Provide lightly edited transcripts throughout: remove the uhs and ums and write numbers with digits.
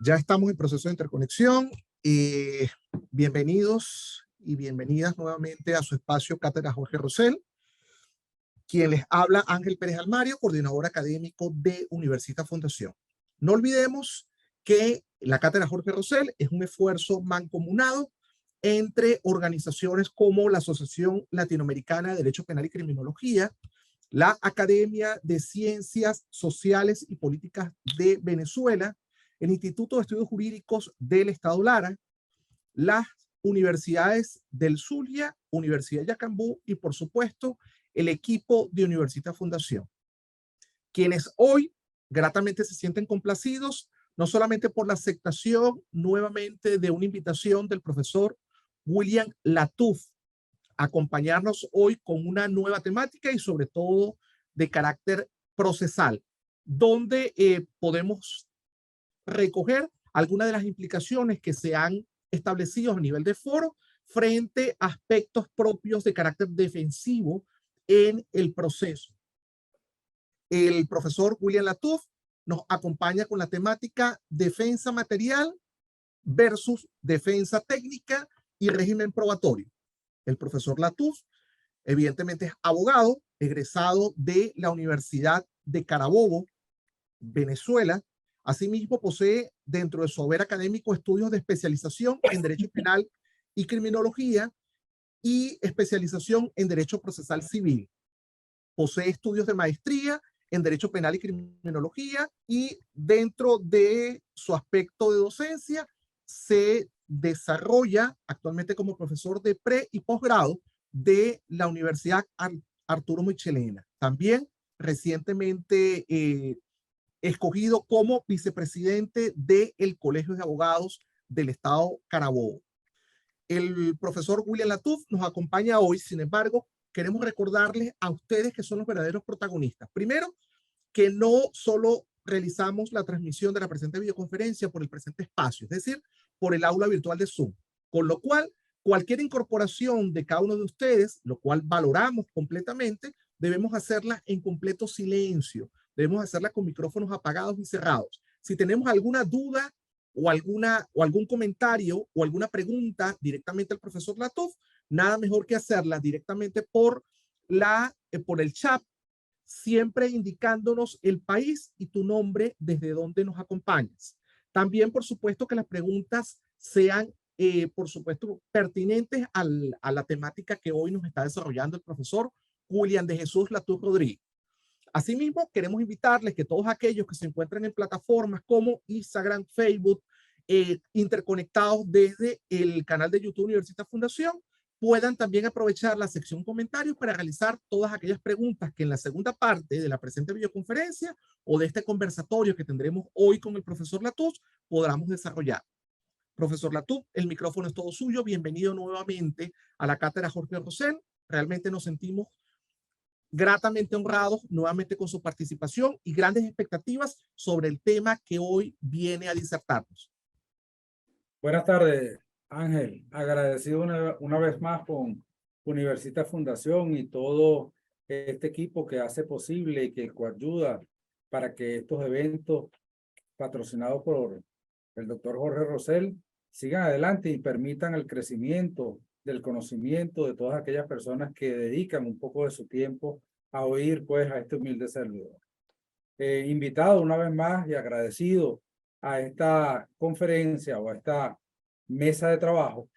Ya estamos en proceso de interconexión. Bienvenidos y bienvenidas nuevamente a su espacio Cátedra Jorge Rosell. Quien les habla, Ángel Pérez Almario, coordinador académico de Universitas Fundación. No olvidemos que la Cátedra Jorge Rosell es un esfuerzo mancomunado entre organizaciones como la Asociación Latinoamericana de Derecho Penal y Criminología, la Academia de Ciencias Sociales y Políticas de Venezuela, el Instituto de Estudios Jurídicos del Estado Lara, las universidades del Zulia, Universidad de Yacambú y, por supuesto, el equipo de Universitas Fundación, quienes hoy gratamente se sienten complacidos, no solamente por la aceptación nuevamente de una invitación del profesor William Latuf, acompañarnos hoy con una nueva temática y sobre todo de carácter procesal, donde podemos recoger algunas de las implicaciones que se han establecido a nivel de foro frente a aspectos propios de carácter defensivo en el proceso. El profesor William Latuf nos acompaña con la temática defensa material versus defensa técnica y régimen probatorio. El profesor Latuf, evidentemente, es abogado, egresado de la Universidad de Carabobo, Venezuela. Asimismo, posee dentro de su haber académico estudios de especialización en Derecho Penal y Criminología y especialización en Derecho Procesal Civil. Posee estudios de maestría en Derecho Penal y Criminología y dentro de su aspecto de docencia se desarrolla actualmente como profesor de pre y posgrado de la Universidad Arturo Michelena. También recientemente escogido como vicepresidente del Colegio de Abogados del Estado Carabobo. El profesor William Latuf nos acompaña hoy, sin embargo, queremos recordarles a ustedes que son los verdaderos protagonistas. Primero, que no solo realizamos la transmisión de la presente videoconferencia por el presente espacio, es decir, por el aula virtual de Zoom, con lo cual cualquier incorporación de cada uno de ustedes, lo cual valoramos completamente, debemos hacerla en completo silencio, debemos hacerla con micrófonos apagados y cerrados. Si tenemos alguna duda o algún comentario o alguna pregunta directamente al profesor Latuf, nada mejor que hacerla directamente por el chat, siempre indicándonos el país y tu nombre desde donde nos acompañas. También, por supuesto, que las preguntas sean, por supuesto, pertinentes a la temática que hoy nos está desarrollando el profesor William de Jesús Latuf Rodríguez. Asimismo, queremos invitarles que todos aquellos que se encuentren en plataformas como Instagram, Facebook, interconectados desde el canal de YouTube Universitas Fundación, puedan también aprovechar la sección comentarios para realizar todas aquellas preguntas que en la segunda parte de la presente videoconferencia o de este conversatorio que tendremos hoy con el profesor Latuf podamos desarrollar. Profesor Latuf, el micrófono es todo suyo. Bienvenido nuevamente a la Cátedra Jorge Rosell. Realmente nos sentimos gratamente honrados nuevamente con su participación y grandes expectativas sobre el tema que hoy viene a disertarnos. Buenas tardes, Ángel. Agradecido una vez más con Universitas Fundación y todo este equipo que hace posible y que coayuda para que estos eventos patrocinados por el doctor Jorge Rosell sigan adelante y permitan el crecimiento del conocimiento de todas aquellas personas que dedican un poco de su tiempo a oír pues a este humilde servidor. Invitado una vez más y agradecido a esta conferencia o a esta mesa de trabajo,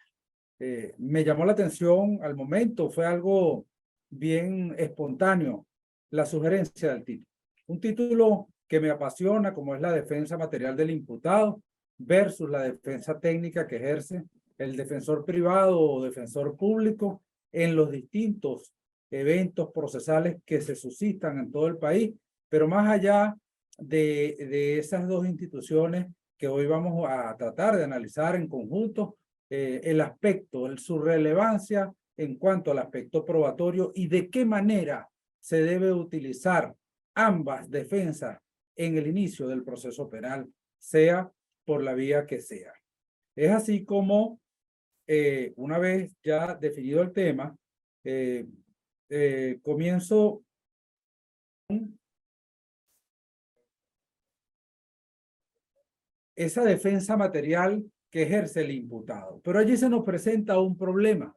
me llamó la atención al momento, fue algo bien espontáneo, la sugerencia del título. Un título que me apasiona, como es la defensa material del imputado versus la defensa técnica que ejerce el defensor privado o defensor público en los distintos eventos procesales que se suscitan en todo el país, pero más allá de esas dos instituciones que hoy vamos a tratar de analizar en conjunto, el aspecto, su relevancia en cuanto al aspecto probatorio y de qué manera se debe utilizar ambas defensas en el inicio del proceso penal, sea por la vía que sea. Es así como, una vez ya definido el tema, comienzo esa defensa material que ejerce el imputado. Pero allí se nos presenta un problema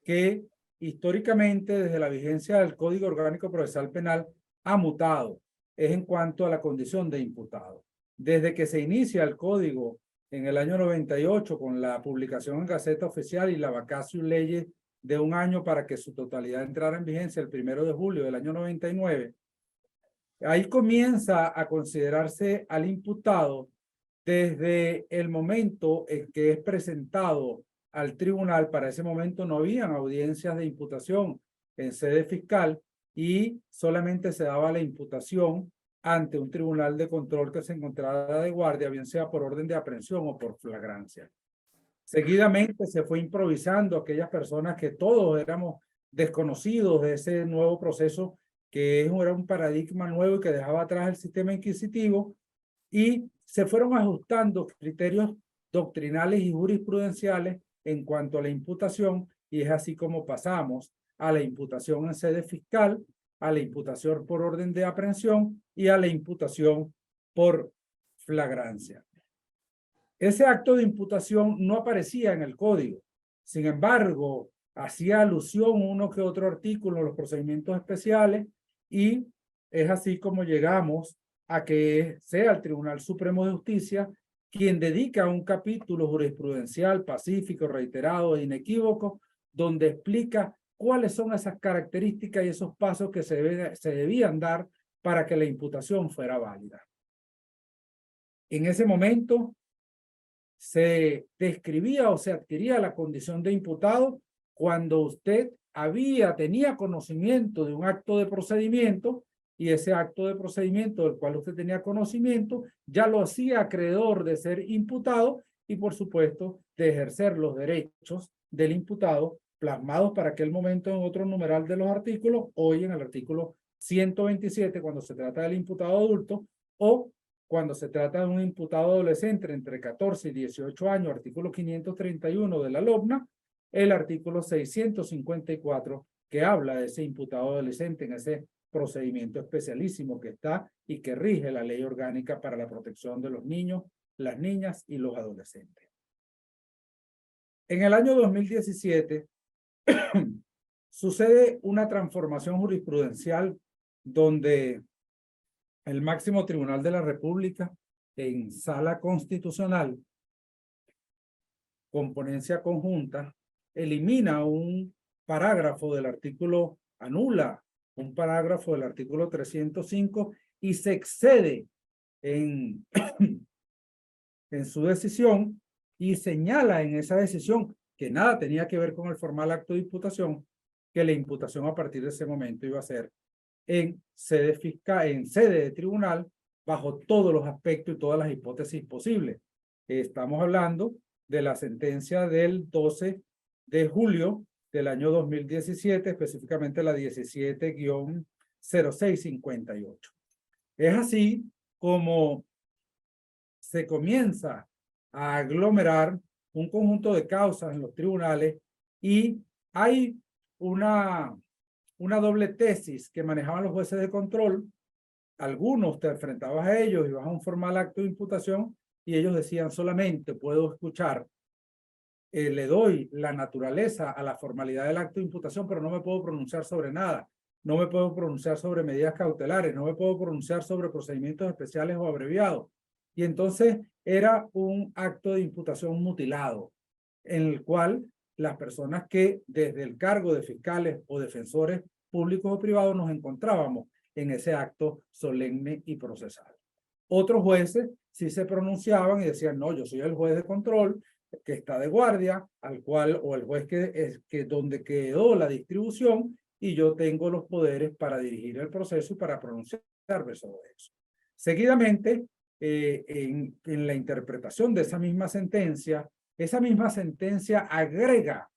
que históricamente desde la vigencia del Código Orgánico Procesal Penal ha mutado, es en cuanto a la condición de imputado. Desde que se inicia el código en el año 98 con la publicación en Gaceta Oficial y la vacatio leyes de un año para que su totalidad entrara en vigencia el 1 de julio del año 99, ahí comienza a considerarse al imputado desde el momento en que es presentado al tribunal. Para ese momento no habían audiencias de imputación en sede fiscal y solamente se daba la imputación ante un tribunal de control que se encontrara de guardia, bien sea por orden de aprehensión o por flagrancia. Seguidamente se fue improvisando aquellas personas que todos éramos desconocidos de ese nuevo proceso, que era un paradigma nuevo y que dejaba atrás el sistema inquisitivo, y se fueron ajustando criterios doctrinales y jurisprudenciales en cuanto a la imputación, y es así como pasamos a la imputación en sede fiscal, a la imputación por orden de aprehensión y a la imputación por flagrancia. Ese acto de imputación no aparecía en el código. Sin embargo, hacía alusión uno que otro artículo en los procedimientos especiales, y es así como llegamos a que sea el Tribunal Supremo de Justicia quien dedica un capítulo jurisprudencial pacífico, reiterado e inequívoco, donde explica cuáles son esas características y esos pasos que se debían dar para que la imputación fuera válida. En ese momento se describía o se adquiría la condición de imputado cuando usted tenía conocimiento de un acto de procedimiento, y ese acto de procedimiento del cual usted tenía conocimiento ya lo hacía acreedor de ser imputado y, por supuesto, de ejercer los derechos del imputado plasmados para aquel momento en otro numeral de los artículos, hoy en el artículo 127 cuando se trata del imputado adulto, o cuando se trata de un imputado adolescente entre 14 y 18 años, artículo 531 de la LOBNA, el artículo 654 que habla de ese imputado adolescente en ese procedimiento especialísimo que está y que rige la Ley Orgánica para la Protección de los Niños, las Niñas y los Adolescentes. En el año 2017 sucede una transformación jurisprudencial donde el máximo tribunal de la República, en sala constitucional, con ponencia conjunta, elimina un parágrafo del artículo, anula un parágrafo del artículo 305 y se excede en su decisión y señala en esa decisión que nada tenía que ver con el formal acto de imputación, que la imputación a partir de ese momento iba a ser en sede fiscal, en sede de tribunal, bajo todos los aspectos y todas las hipótesis posibles. Estamos hablando de la sentencia del 12 de julio del año 2017, específicamente la 17-0658. Es así como se comienza a aglomerar un conjunto de causas en los tribunales, y hay una doble tesis que manejaban los jueces de control. Algunos te enfrentabas a ellos y vas a un formal acto de imputación y ellos decían solamente puedo escuchar, le doy la naturaleza a la formalidad del acto de imputación, pero no me puedo pronunciar sobre nada. No me puedo pronunciar sobre medidas cautelares, no me puedo pronunciar sobre procedimientos especiales o abreviados. Y entonces era un acto de imputación mutilado, en el cual las personas que desde el cargo de fiscales o defensores públicos o privados nos encontrábamos en ese acto solemne y procesal. Otros jueces sí se pronunciaban y decían, no, yo soy el juez de control que está de guardia, al cual, o el juez que donde quedó la distribución, y yo tengo los poderes para dirigir el proceso y para pronunciarme sobre eso. Seguidamente, en la interpretación de esa misma sentencia agrega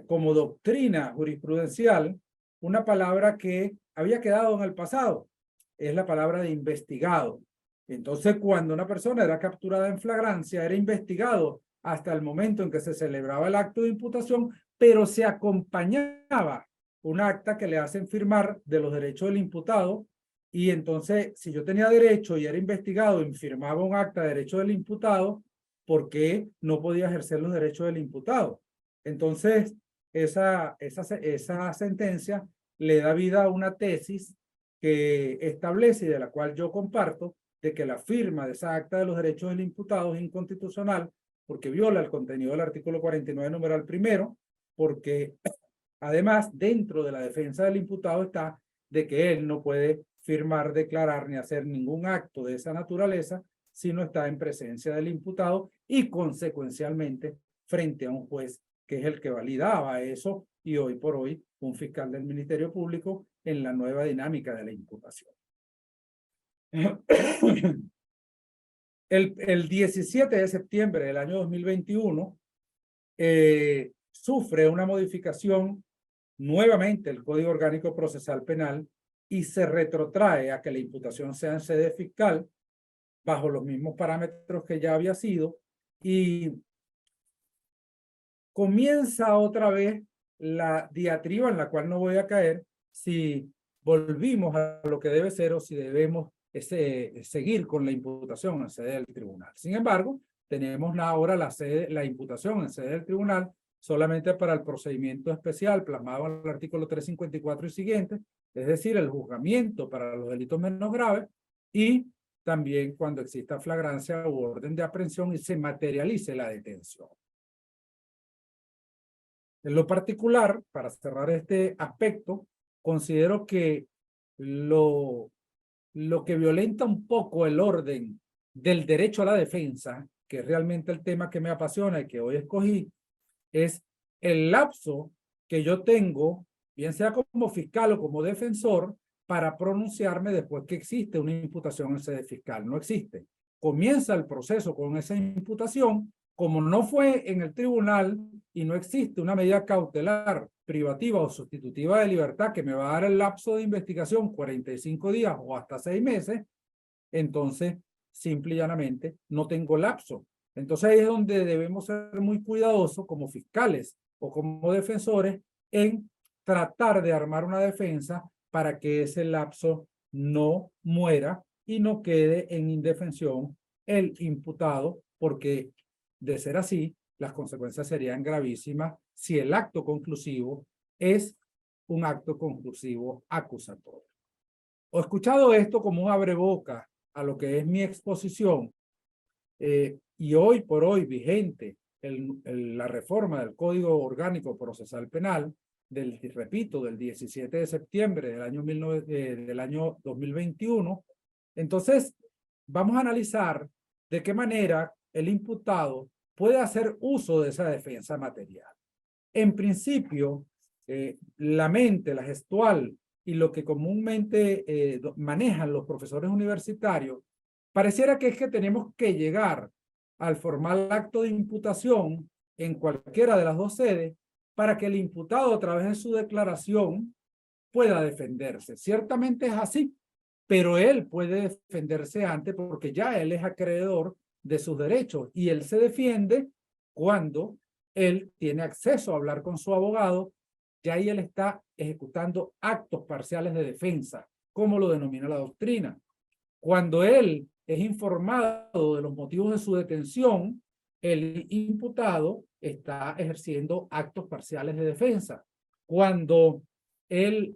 como doctrina jurisprudencial una palabra que había quedado en el pasado, es la palabra de investigado. Entonces, cuando una persona era capturada en flagrancia, era investigado hasta el momento en que se celebraba el acto de imputación, pero se acompañaba un acta que le hacen firmar de los derechos del imputado, Y entonces, si yo tenía derecho y era investigado y firmaba un acta de derecho del imputado, ¿por qué no podía ejercer los derechos del imputado? Entonces, esa sentencia le da vida a una tesis que establece y de la cual yo comparto, de que la firma de esa acta de los derechos del imputado es inconstitucional porque viola el contenido del artículo 49, numeral primero, porque además, dentro de la defensa del imputado está de que él no puede firmar, declarar ni hacer ningún acto de esa naturaleza si no está en presencia del imputado y consecuencialmente frente a un juez que es el que validaba eso y hoy por hoy un fiscal del Ministerio Público en la nueva dinámica de la imputación. El 17 de septiembre del año 2021 sufre una modificación nuevamente el Código Orgánico Procesal Penal y se retrotrae a que la imputación sea en sede fiscal bajo los mismos parámetros que ya había sido y comienza otra vez la diatriba en la cual no voy a caer si volvimos a lo que debe ser o si debemos seguir con la imputación en sede del tribunal. Sin embargo, tenemos ahora la imputación en sede del tribunal solamente para el procedimiento especial plasmado en el artículo 354 y siguiente, es decir, el juzgamiento para los delitos menos graves y también cuando exista flagrancia u orden de aprehensión y se materialice la detención. En lo particular, para cerrar este aspecto, considero que lo que violenta un poco el orden del derecho a la defensa, que es realmente el tema que me apasiona y que hoy escogí, es el lapso que yo tengo, bien sea como fiscal o como defensor, para pronunciarme después que existe una imputación en sede fiscal. No existe. Comienza el proceso con esa imputación. Como no fue en el tribunal y no existe una medida cautelar privativa o sustitutiva de libertad que me va a dar el lapso de investigación 45 días o hasta 6 meses, entonces simple y llanamente no tengo lapso. Entonces ahí es donde debemos ser muy cuidadosos como fiscales o como defensores en tratar de armar una defensa para que ese lapso no muera y no quede en indefensión el imputado, porque de ser así, las consecuencias serían gravísimas si el acto conclusivo es un acto conclusivo acusatorio. He escuchado esto como un abreboca a lo que es mi exposición y hoy por hoy vigente la reforma del Código Orgánico Procesal Penal repito, del 17 de septiembre del año 2021. Entonces, vamos a analizar de qué manera el imputado puede hacer uso de esa defensa material. En principio, la mente, la gestual y lo que comúnmente manejan los profesores universitarios, pareciera que es que tenemos que llegar al formal acto de imputación en cualquiera de las dos sedes para que el imputado a través de su declaración pueda defenderse. Ciertamente es así, pero él puede defenderse antes porque ya él es acreedor de sus derechos y él se defiende cuando él tiene acceso a hablar con su abogado, ya ahí él está ejecutando actos parciales de defensa, como lo denomina la doctrina. Cuando él es informado de los motivos de su detención, el imputado está ejerciendo actos parciales de defensa. Cuando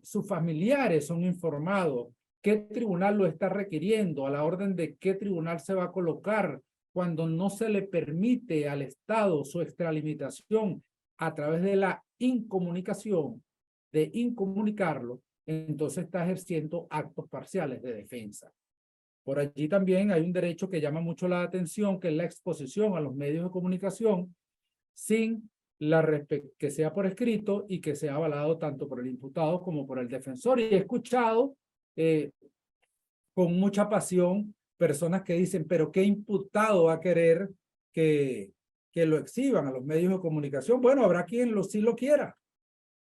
sus familiares son informados qué tribunal lo está requiriendo, a la orden de qué tribunal se va a colocar, cuando no se le permite al Estado su extralimitación a través de la incomunicación, de incomunicarlo, entonces está ejerciendo actos parciales de defensa. Por allí también hay un derecho que llama mucho la atención, que es la exposición a los medios de comunicación sin que sea por escrito y que sea avalado tanto por el imputado como por el defensor. Y he escuchado con mucha pasión personas que dicen, pero ¿qué imputado va a querer que lo exhiban a los medios de comunicación? Bueno, habrá quien sí lo quiera.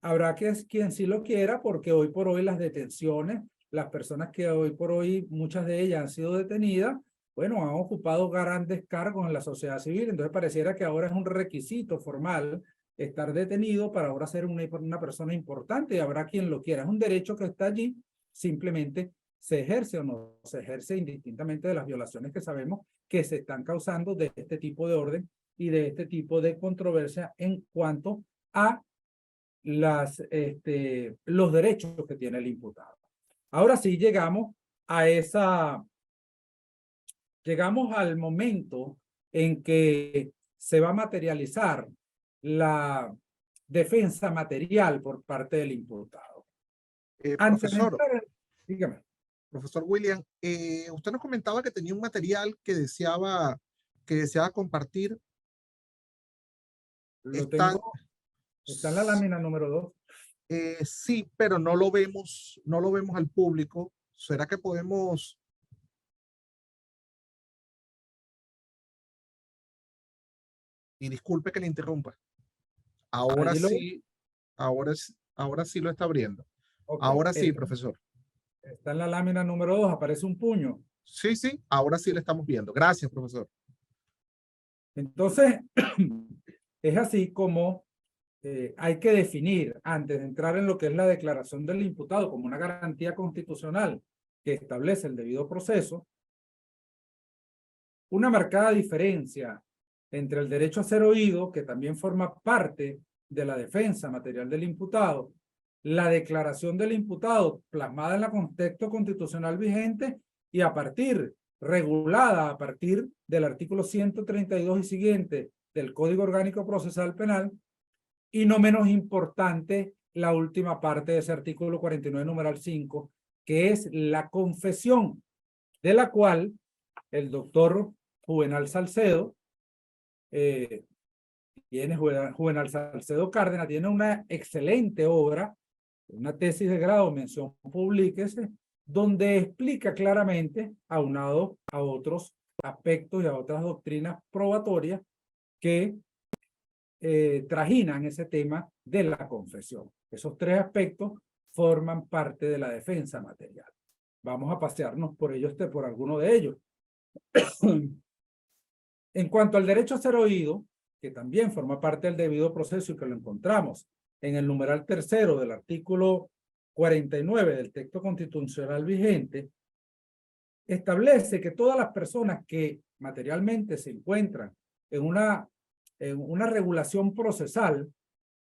Habrá quien sí lo quiera porque hoy por hoy las detenciones, las personas que hoy por hoy, muchas de ellas han sido detenidas, bueno, han ocupado grandes cargos en la sociedad civil. Entonces pareciera que ahora es un requisito formal estar detenido para ahora ser una persona importante y habrá quien lo quiera. Es un derecho que está allí, simplemente se ejerce o no se ejerce indistintamente de las violaciones que sabemos que se están causando de este tipo de orden y de este tipo de controversia en cuanto a los derechos que tiene el imputado. Ahora sí llegamos al momento en que se va a materializar la defensa material por parte del imputado. Antes de Profesor, entrar, dígame. profesor William, usted nos comentaba que tenía un material que deseaba compartir. Lo Está, tengo, está en la lámina número 2. sí, pero no lo vemos al público. ¿Será que podemos? Y disculpe que le interrumpa. Ahora Allí lo, sí, ahora sí lo está abriendo. ok, Ahora sí, profesor. está en la lámina número 2, aparece un puño. Sí, sí, ahora sí lo estamos viendo. Gracias, profesor. Entonces, es así como hay que definir, antes de entrar en lo que es la declaración del imputado como una garantía constitucional que establece el debido proceso, una marcada diferencia entre el derecho a ser oído, que también forma parte de la defensa material del imputado, la declaración del imputado plasmada en el contexto constitucional vigente y regulada a partir del artículo 132 y siguiente del Código Orgánico Procesal Penal, y no menos importante, la última parte de ese artículo 49, numeral 5, que es la confesión, de la cual el doctor Juvenal Salcedo, Juvenal Salcedo Cárdenas, tiene una excelente obra, una tesis de grado, mención publíquese, donde explica claramente, aunado a otros aspectos y a otras doctrinas probatorias, que trajinan ese tema de la confesión. Esos tres aspectos forman parte de la defensa material. Vamos a pasearnos por por alguno de ellos. En cuanto al derecho a ser oído, que también forma parte del debido proceso y que lo encontramos en el numeral 3 del artículo 49 del texto constitucional vigente, establece que todas las personas que materialmente se encuentran en una regulación procesal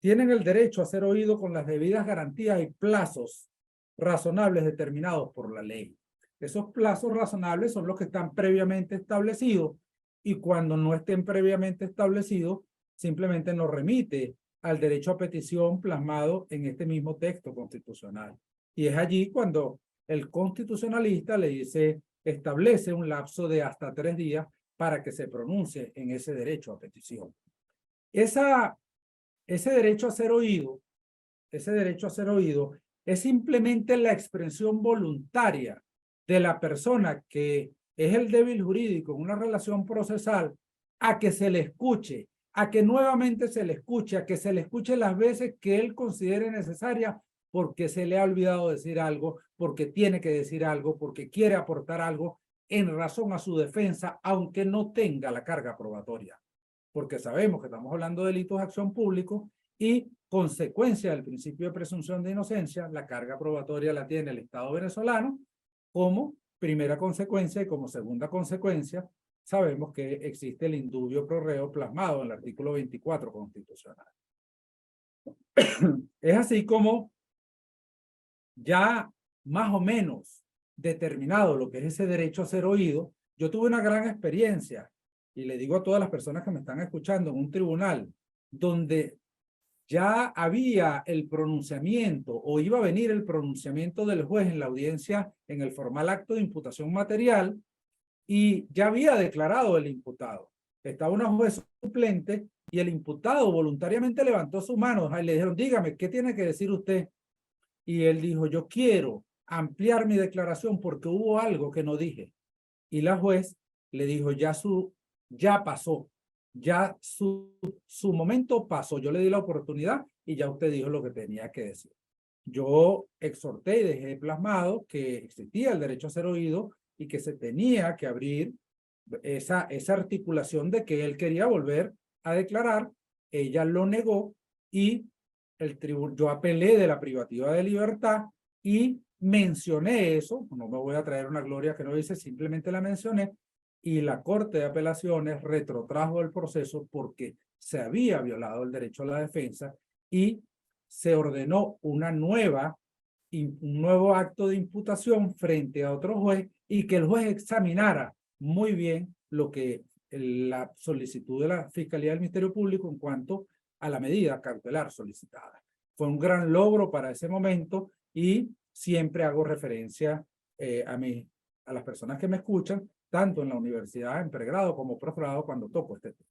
tienen el derecho a ser oído con las debidas garantías y plazos razonables determinados por la ley. Esos plazos razonables son los que están previamente establecidos, y cuando no estén previamente establecidos, simplemente nos remite al derecho a petición plasmado en este mismo texto constitucional. Y es allí cuando el constitucionalista le dice, establece un lapso de hasta 3 días para que se pronuncie en ese derecho a petición. Ese derecho a ser oído, es simplemente la expresión voluntaria de la persona que es el débil jurídico en una relación procesal a que se le escuche, a que nuevamente se le escuche, a que se le escuche las veces que él considere necesaria, porque se le ha olvidado decir algo, porque tiene que decir algo, porque quiere aportar algo en razón a su defensa, aunque no tenga la carga probatoria. Porque sabemos que estamos hablando de delitos de acción pública y, consecuencia del principio de presunción de inocencia, la carga probatoria la tiene el Estado venezolano. Como primera consecuencia y como segunda consecuencia, sabemos que existe el indubio pro reo plasmado en el artículo 24 constitucional. Es así como ya más o menos determinado lo que es ese derecho a ser oído. Yo tuve una gran experiencia, y le digo a todas las personas que me están escuchando, en un tribunal donde ya había el pronunciamiento o iba a venir el pronunciamiento del juez en la audiencia en el formal acto de imputación material, y ya había declarado el imputado. Estaba una juez suplente y el imputado voluntariamente levantó su mano y le dijeron, dígame, ¿qué tiene que decir usted? Y él dijo, yo quiero ampliar mi declaración porque hubo algo que no dije. Y la juez le dijo, ya pasó. Ya su momento pasó. Yo le di la oportunidad y ya usted dijo lo que tenía que decir. Yo exhorté y dejé plasmado que existía el derecho a ser oído y que se tenía que abrir esa articulación de que él quería volver a declarar. Ella lo negó y yo apelé de la privativa de libertad y mencioné eso, no me voy a traer una gloria que no dice, simplemente la mencioné, y la Corte de Apelaciones retrotrajo el proceso porque se había violado el derecho a la defensa y se ordenó un nuevo acto de imputación frente a otro juez y que el juez examinara muy bien lo que la solicitud de la Fiscalía del Ministerio Público en cuanto a la medida cautelar solicitada. Fue un gran logro para ese momento y siempre hago referencia a las personas que me escuchan, tanto en la universidad, en pregrado como posgrado, cuando toco este tema.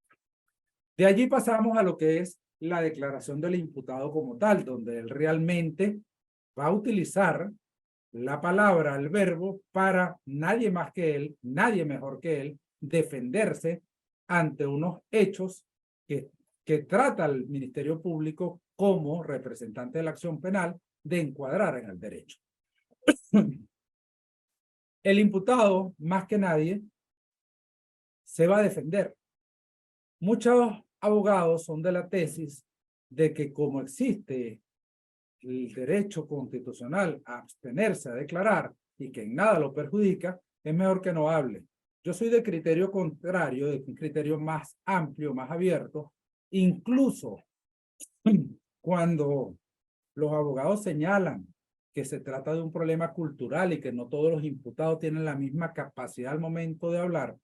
De allí pasamos a lo que es la declaración del imputado como tal, donde él realmente va a utilizar la palabra, el verbo, para nadie más que él, nadie mejor que él, defenderse ante unos hechos que trata el Ministerio Público como representante de la acción penal de encuadrar en el derecho. El imputado, más que nadie, se va a defender. Muchos abogados son de la tesis de que como existe el derecho constitucional a abstenerse a declarar y que en nada lo perjudica, es mejor que no hable. Yo soy de criterio contrario, de un criterio más amplio, más abierto, incluso cuando los abogados señalan que se trata de un problema cultural y que no todos los imputados tienen la misma capacidad al momento de hablar.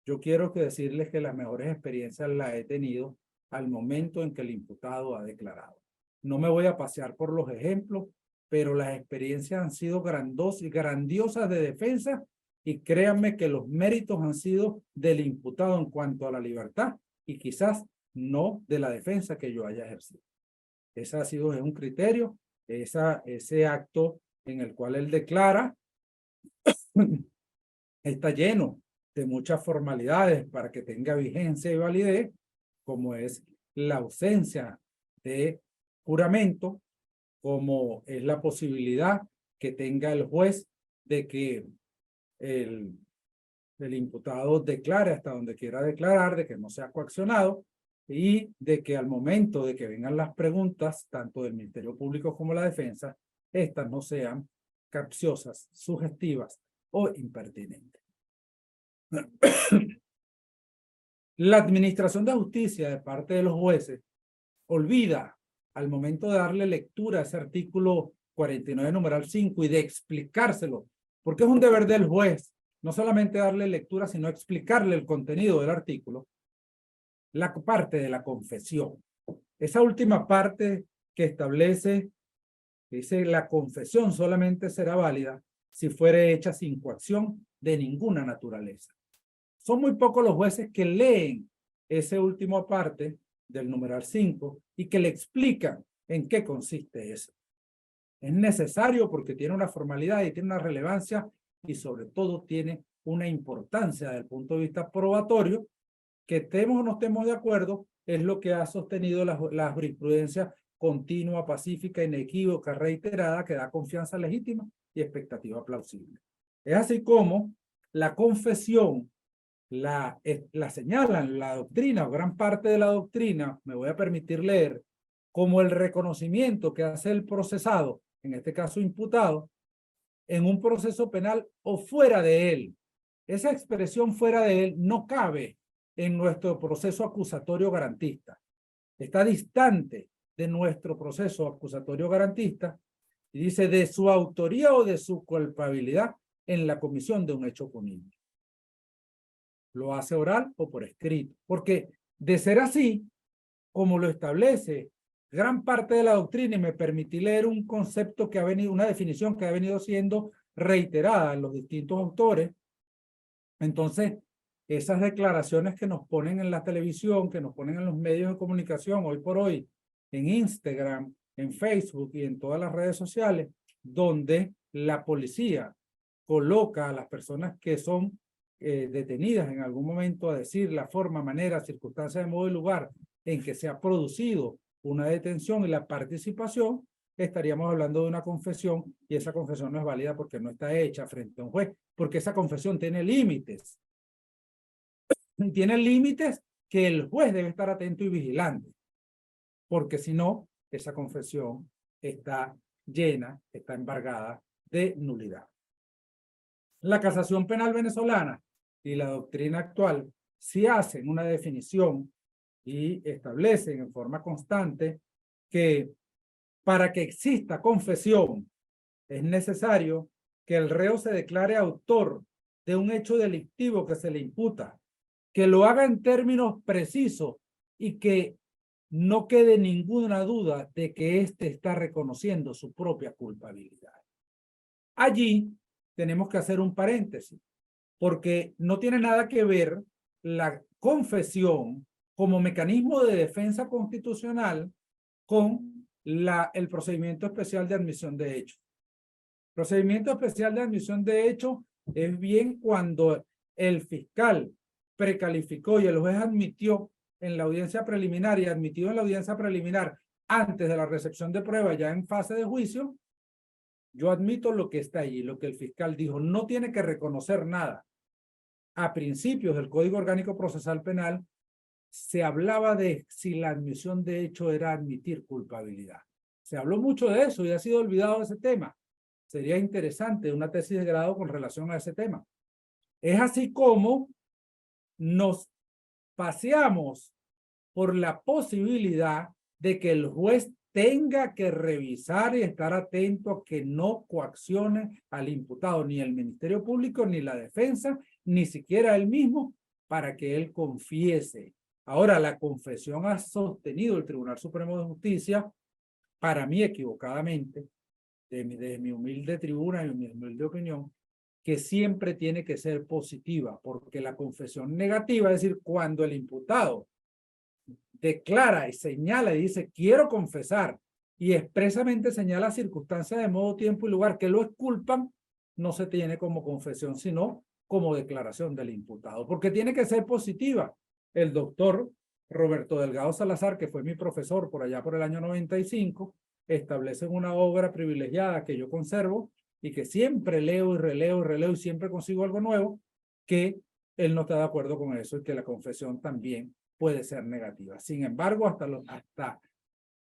Yo quiero decirles que las mejores experiencias las he tenido al momento en que el imputado ha declarado. No me voy a pasear por los ejemplos, pero las experiencias han sido grandiosas de defensa y créanme que los méritos han sido del imputado en cuanto a la libertad y quizás no de la defensa que yo haya ejercido. Ese ha sido un criterio, ese acto en el cual él declara está lleno de muchas formalidades para que tenga vigencia y validez, como es la ausencia de juramento, como es la posibilidad que tenga el juez de que el imputado declare hasta donde quiera declarar, de que no sea coaccionado y de que al momento de que vengan las preguntas, tanto del Ministerio Público como la defensa, estas no sean capciosas, sugestivas o impertinentes. La administración de justicia de parte de los jueces olvida al momento de darle lectura a ese artículo 49 numeral 5 y de explicárselo, porque es un deber del juez no solamente darle lectura, sino explicarle el contenido del artículo, la parte de la confesión. Esa última parte que establece, dice, la confesión solamente será válida si fuere hecha sin coacción de ninguna naturaleza. Son muy pocos los jueces que leen esa última parte del numeral 5 y que le explican en qué consiste eso. Es necesario porque tiene una formalidad y tiene una relevancia y sobre todo tiene una importancia desde el punto de vista probatorio, que estemos o no estemos de acuerdo, es lo que ha sostenido la jurisprudencia continua, pacífica, inequívoca, reiterada, que da confianza legítima y expectativa plausible. Es así como la confesión la señalan la doctrina o gran parte de la doctrina, me voy a permitir leer, como el reconocimiento que hace el procesado, en este caso imputado, en un proceso penal o fuera de él. Esa expresión fuera de él no cabe en nuestro proceso acusatorio garantista. Está distante de nuestro proceso acusatorio garantista y dice de su autoría o de su culpabilidad en la comisión de un hecho punible. Lo hace oral o por escrito, porque de ser así, como lo establece gran parte de la doctrina, y me permití leer un concepto que ha venido, una definición que ha venido siendo reiterada en los distintos autores, entonces esas declaraciones que nos ponen en la televisión, que nos ponen en los medios de comunicación hoy por hoy, en Instagram, en Facebook y en todas las redes sociales, donde la policía coloca a las personas que son detenidas en algún momento a decir la forma, manera, circunstancia, de modo y lugar en que se ha producido una detención y la participación, estaríamos hablando de una confesión y esa confesión no es válida porque no está hecha frente a un juez, porque esa confesión tiene límites. Y tiene límites que el juez debe estar atento y vigilante, porque si no, esa confesión está llena, está embargada de nulidad. La casación penal venezolana y la doctrina actual sí hacen una definición y establecen en forma constante que para que exista confesión es necesario que el reo se declare autor de un hecho delictivo que se le imputa, que lo haga en términos precisos y que no quede ninguna duda de que éste está reconociendo su propia culpabilidad. Allí tenemos que hacer un paréntesis, porque no tiene nada que ver la confesión como mecanismo de defensa constitucional con el procedimiento especial de admisión de hechos. Procedimiento especial de admisión de hechos es bien cuando el fiscal precalificó y el juez admitió en la audiencia preliminar y admitido en la audiencia preliminar antes de la recepción de prueba ya en fase de juicio. Yo admito lo que está allí, lo que el fiscal dijo. No tiene que reconocer nada. A principios del Código Orgánico Procesal Penal se hablaba de si la admisión de hecho era admitir culpabilidad. Se habló mucho de eso y ha sido olvidado ese tema. Sería interesante una tesis de grado con relación a ese tema. Es así como nos paseamos por la posibilidad de que el juez tenga que revisar y estar atento a que no coaccione al imputado, ni el Ministerio Público, ni la defensa, ni siquiera él mismo, para que él confiese. Ahora, la confesión ha sostenido el Tribunal Supremo de Justicia, para mí equivocadamente, de mi humilde tribuna y mi humilde opinión, que siempre tiene que ser positiva, porque la confesión negativa, es decir, cuando el imputado declara y señala y dice, quiero confesar, y expresamente señala circunstancias de modo, tiempo y lugar que lo exculpan, no se tiene como confesión, sino como declaración del imputado, porque tiene que ser positiva. El doctor Roberto Delgado Salazar, que fue mi profesor por allá por el año 95, establece una obra privilegiada que yo conservo y que siempre leo y releo y releo y siempre consigo algo nuevo, que él no está de acuerdo con eso y que la confesión también puede ser negativa. Sin embargo, hasta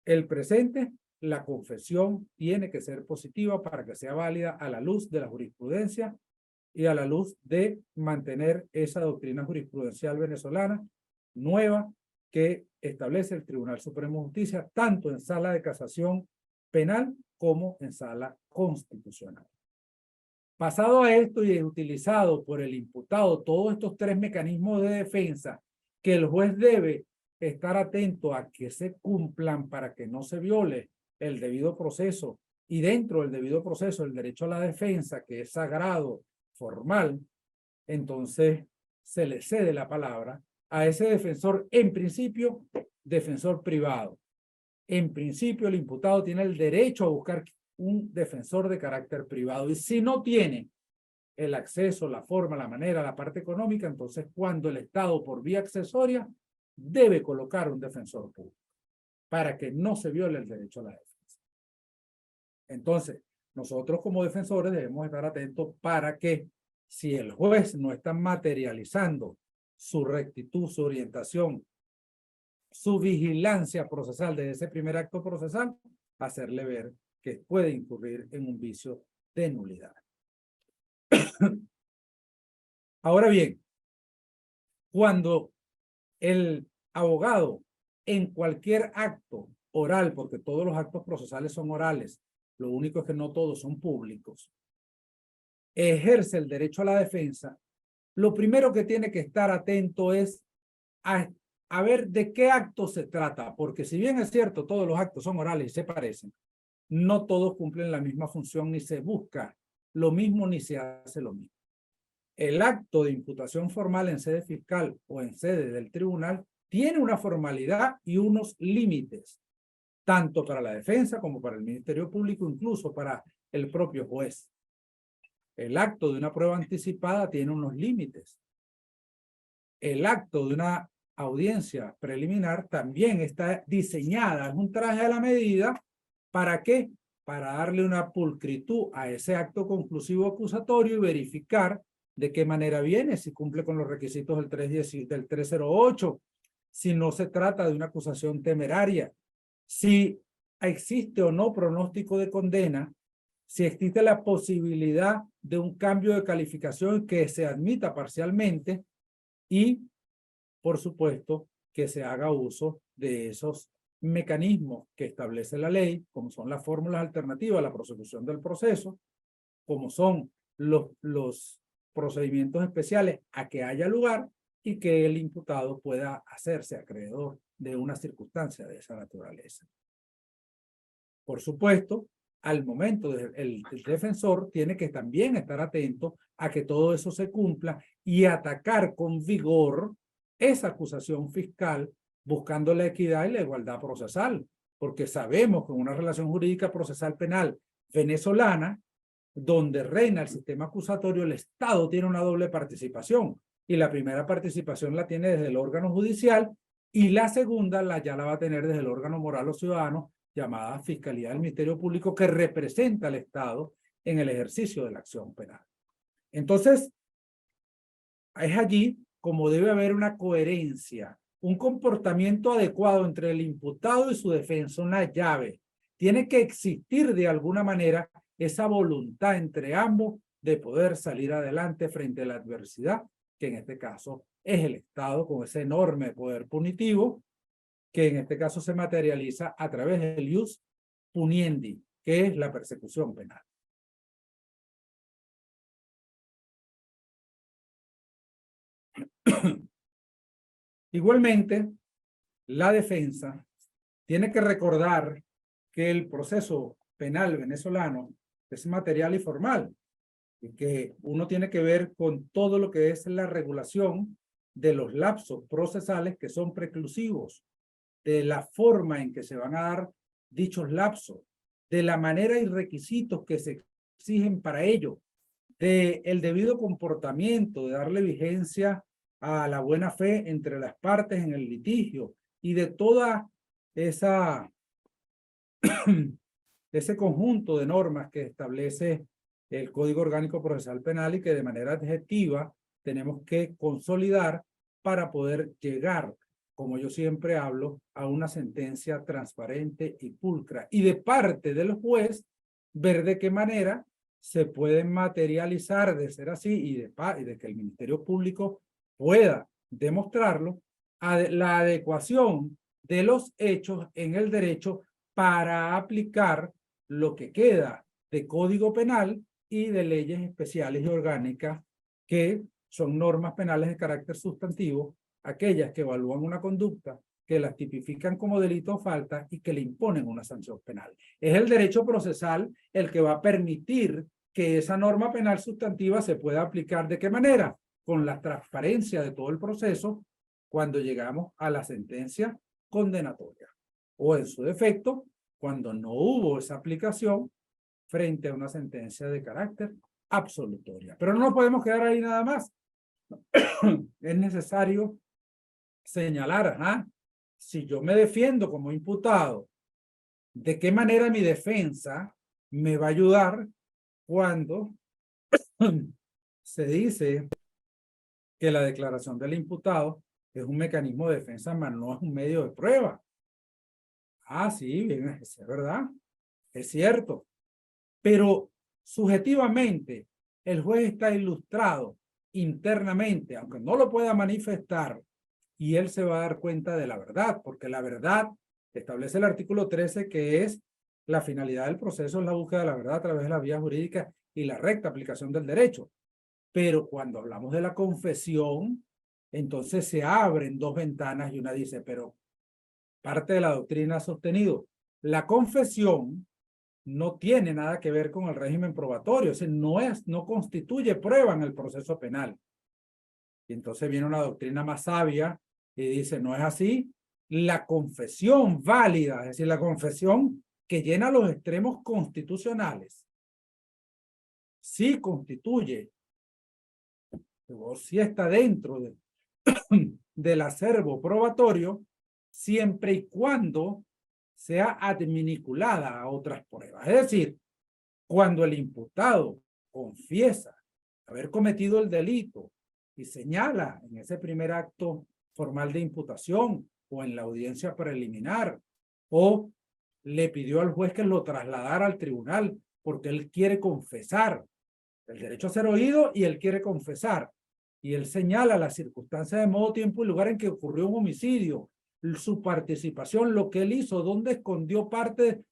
el presente, la confesión tiene que ser positiva para que sea válida a la luz de la jurisprudencia y a la luz de mantener esa doctrina jurisprudencial venezolana nueva que establece el Tribunal Supremo de Justicia, tanto en sala de casación penal como en sala constitucional. Pasado a esto y utilizado por el imputado todos estos tres mecanismos de defensa que el juez debe estar atento a que se cumplan para que no se viole el debido proceso y dentro del debido proceso el derecho a la defensa, que es sagrado, formal, entonces se le cede la palabra a ese defensor, en principio, defensor privado. En principio, el imputado tiene el derecho a buscar un defensor de carácter privado y si no tiene el acceso, la forma, la manera, la parte económica, entonces cuando el Estado por vía accesoria debe colocar un defensor público para que no se viole el derecho a la defensa. Entonces, nosotros como defensores debemos estar atentos para que si el juez no está materializando su rectitud, su orientación, su vigilancia procesal de ese primer acto procesal, hacerle ver que puede incurrir en un vicio de nulidad. Ahora bien, cuando el abogado en cualquier acto oral, porque todos los actos procesales son orales, lo único es que no todos son públicos, ejerce el derecho a la defensa, lo primero que tiene que estar atento es a ver de qué acto se trata, porque si bien es cierto, todos los actos son orales y se parecen, no todos cumplen la misma función, ni se busca lo mismo, ni se hace lo mismo. El acto de imputación formal en sede fiscal o en sede del tribunal tiene una formalidad y unos límites, tanto para la defensa como para el Ministerio Público, incluso para el propio juez. El acto de una prueba anticipada tiene unos límites. El acto de una audiencia preliminar también está diseñada, es un traje a la medida. ¿Para qué? Para darle una pulcritud a ese acto conclusivo acusatorio y verificar de qué manera viene, si cumple con los requisitos del 308, si no se trata de una acusación temeraria, si existe o no pronóstico de condena, si existe la posibilidad de un cambio de calificación que se admita parcialmente y, por supuesto, que se haga uso de esos mecanismos que establece la ley, como son las fórmulas alternativas a la prosecución del proceso, como son los procedimientos especiales a que haya lugar y que el imputado pueda hacerse acreedor de una circunstancia de esa naturaleza. Por supuesto, al momento el defensor tiene que también estar atento a que todo eso se cumpla y atacar con vigor esa acusación fiscal buscando la equidad y la igualdad procesal, porque sabemos que en una relación jurídica procesal penal venezolana, donde reina el sistema acusatorio, el Estado tiene una doble participación, y la primera participación la tiene desde el órgano judicial y la segunda ya la va a tener desde el órgano moral o ciudadano, llamada Fiscalía del Ministerio Público, que representa al Estado en el ejercicio de la acción penal. Entonces, es allí como debe haber una coherencia, un comportamiento adecuado entre el imputado y su defensa, una llave. Tiene que existir de alguna manera esa voluntad entre ambos de poder salir adelante frente a la adversidad, que en este caso es el Estado con ese enorme poder punitivo, que en este caso se materializa a través del ius puniendi, que es la persecución penal. Igualmente, la defensa tiene que recordar que el proceso penal venezolano es material y formal, y que uno tiene que ver con todo lo que es la regulación de los lapsos procesales que son preclusivos, de la forma en que se van a dar dichos lapsos, de la manera y requisitos que se exigen para ello, de el debido comportamiento, de darle vigencia a la buena fe entre las partes en el litigio y de toda ese conjunto de normas que establece el Código Orgánico Procesal Penal y que de manera adjetiva tenemos que consolidar para poder llegar, como yo siempre hablo, a una sentencia transparente y pulcra. Y de parte del juez, ver de qué manera se puede materializar de ser así y de que el Ministerio Público pueda demostrarlo, la adecuación de los hechos en el derecho para aplicar lo que queda de Código Penal y de leyes especiales y orgánicas que son normas penales de carácter sustantivo, aquellas que evalúan una conducta, que las tipifican como delito o falta y que le imponen una sanción penal. Es el derecho procesal el que va a permitir que esa norma penal sustantiva se pueda aplicar. ¿De qué manera? Con la transparencia de todo el proceso cuando llegamos a la sentencia condenatoria. O en su defecto, cuando no hubo esa aplicación frente a una sentencia de carácter absolutoria. Pero no nos podemos quedar ahí nada más. Es necesario señalar, si yo me defiendo como imputado, ¿de qué manera mi defensa me va a ayudar cuando se dice que la declaración del imputado es un mecanismo de defensa, mas no es un medio de prueba? Sí, bien, es verdad, es cierto. Pero subjetivamente el juez está ilustrado internamente, aunque no lo pueda manifestar, y él se va a dar cuenta de la verdad, porque la verdad establece el artículo 13, que es la finalidad del proceso, es la búsqueda de la verdad a través de la vía jurídica y la recta aplicación del derecho. Pero cuando hablamos de la confesión, entonces se abren dos ventanas y una dice, pero parte de la doctrina ha sostenido, la confesión no tiene nada que ver con el régimen probatorio, o sea, no constituye prueba en el proceso penal. Y entonces viene una doctrina más sabia y dice, no es así, la confesión válida, es decir, la confesión que llena los extremos constitucionales, sí constituye, o sí está dentro del acervo probatorio, siempre y cuando sea adminiculada a otras pruebas. Es decir, cuando el imputado confiesa haber cometido el delito y señala en ese primer acto formal de imputación o en la audiencia preliminar o le pidió al juez que lo trasladara al tribunal porque él quiere confesar. El derecho a ser oído y él quiere confesar. Y él señala las circunstancias de modo, tiempo y lugar en que ocurrió un homicidio, su participación, lo que él hizo, dónde escondió parte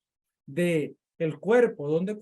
del cuerpo, dónde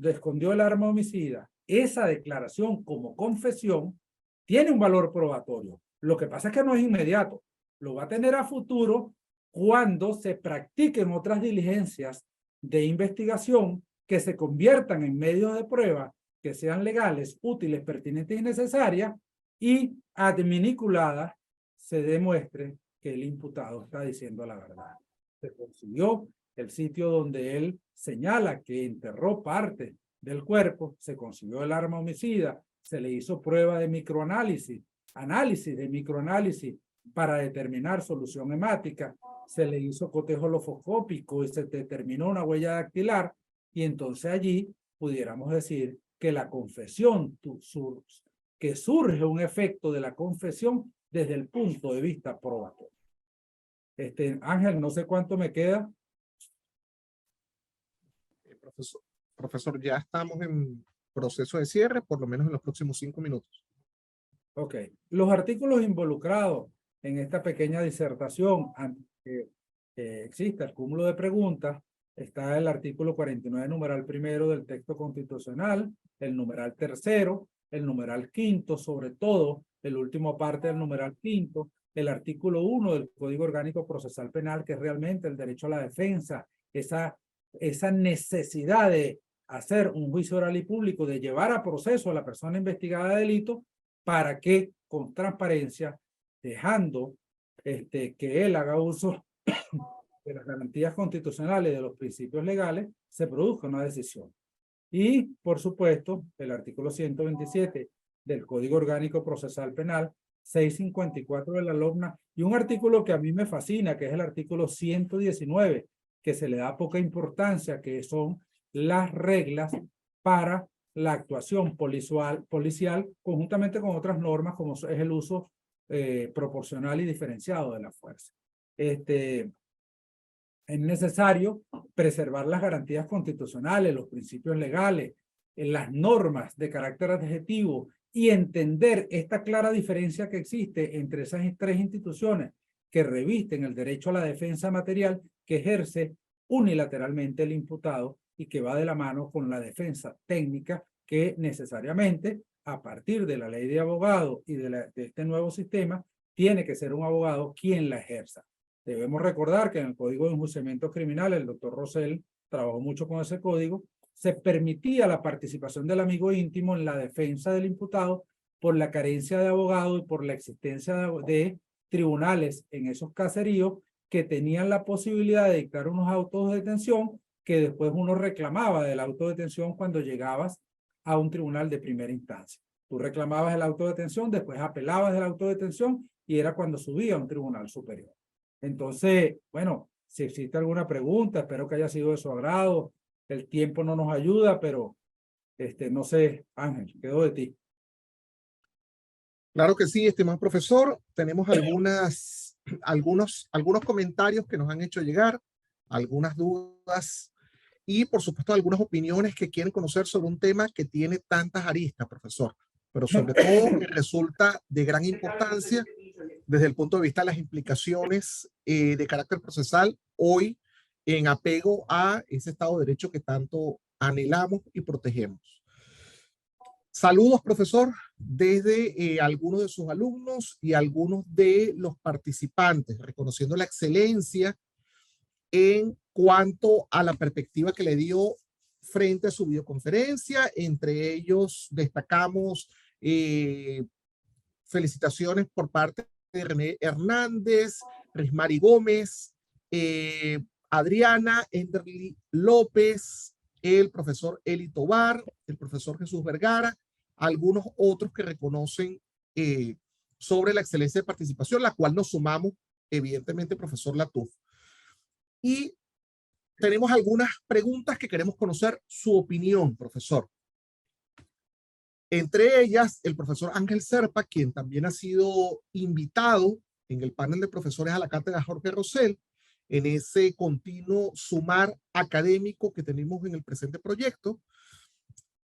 escondió el arma homicida. Esa declaración como confesión tiene un valor probatorio. Lo que pasa es que no es inmediato. Lo va a tener a futuro cuando se practiquen otras diligencias de investigación que se conviertan en medios de prueba que sean legales, útiles, pertinentes y necesarias, y adminiculadas se demuestre que el imputado está diciendo la verdad. Se consiguió el sitio donde él señala que enterró parte del cuerpo, se consiguió el arma homicida, se le hizo prueba de microanálisis, análisis de microanálisis para determinar solución hemática, se le hizo cotejo holofoscópico y se determinó una huella dactilar, y entonces allí pudiéramos decir que la confesión, que surge un efecto de la confesión desde el punto de vista probatorio. Ángel, no sé cuánto me queda. Profesor, ya estamos en proceso de cierre, por lo menos en los próximos 5 minutos. Ok. Los artículos involucrados en esta pequeña disertación, que existe el cúmulo de preguntas, está el artículo 49, numeral primero del texto constitucional, el numeral tercero, el numeral quinto, sobre todo, el último parte del numeral quinto, el artículo 1 del Código Orgánico Procesal Penal, que es realmente el derecho a la defensa, esa necesidad de hacer un juicio oral y público, de llevar a proceso a la persona investigada de delito, para que con transparencia, dejando que él haga uso de las garantías constitucionales y de los principios legales, se produzca una decisión. Y, por supuesto, el artículo 127 del Código Orgánico Procesal Penal, 654 de la LOGNA, y un artículo que a mí me fascina, que es el artículo 119, que se le da poca importancia, que son las reglas para la actuación policial conjuntamente con otras normas, como es el uso proporcional y diferenciado de la fuerza. Es necesario preservar las garantías constitucionales, los principios legales, las normas de carácter adjetivo y entender esta clara diferencia que existe entre esas tres instituciones que revisten el derecho a la defensa material que ejerce unilateralmente el imputado y que va de la mano con la defensa técnica que necesariamente, a partir de la ley de abogado y de este nuevo sistema, tiene que ser un abogado quien la ejerza. Debemos recordar que en el Código de Enjuiciamiento Criminal, el doctor Rosell trabajó mucho con ese código, se permitía la participación del amigo íntimo en la defensa del imputado por la carencia de abogado y por la existencia de tribunales en esos caseríos que tenían la posibilidad de dictar unos autos de detención que después uno reclamaba del auto de detención cuando llegabas a un tribunal de primera instancia. Tú reclamabas el auto de detención, después apelabas del auto de detención y era cuando subía a un tribunal superior. Entonces, bueno, si existe alguna pregunta, espero que haya sido de su agrado. El tiempo no nos ayuda, pero no sé, Ángel, quedo de ti. Claro que sí, estimado profesor. Tenemos algunos comentarios que nos han hecho llegar, algunas dudas y, por supuesto, algunas opiniones que quieren conocer sobre un tema que tiene tantas aristas, profesor, pero sobre todo que resulta de gran importancia desde el punto de vista de las implicaciones de carácter procesal hoy en apego a ese Estado de Derecho que tanto anhelamos y protegemos. Saludos, profesor, desde algunos de sus alumnos y algunos de los participantes, reconociendo la excelencia en cuanto a la perspectiva que le dio frente a su videoconferencia. Entre ellos destacamos felicitaciones por parte de René Hernández, Rismari Gómez, Adriana, Enderly López, el profesor Eli Tobar, el profesor Jesús Vergara, algunos otros que reconocen sobre la excelencia de participación, la cual nos sumamos, evidentemente, profesor Latuf. Y tenemos algunas preguntas que queremos conocer su opinión, profesor. Entre ellas, el profesor Ángel Serpa, quien también ha sido invitado en el panel de profesores a la cátedra Jorge Rosell, en ese continuo sumar académico que tenemos en el presente proyecto.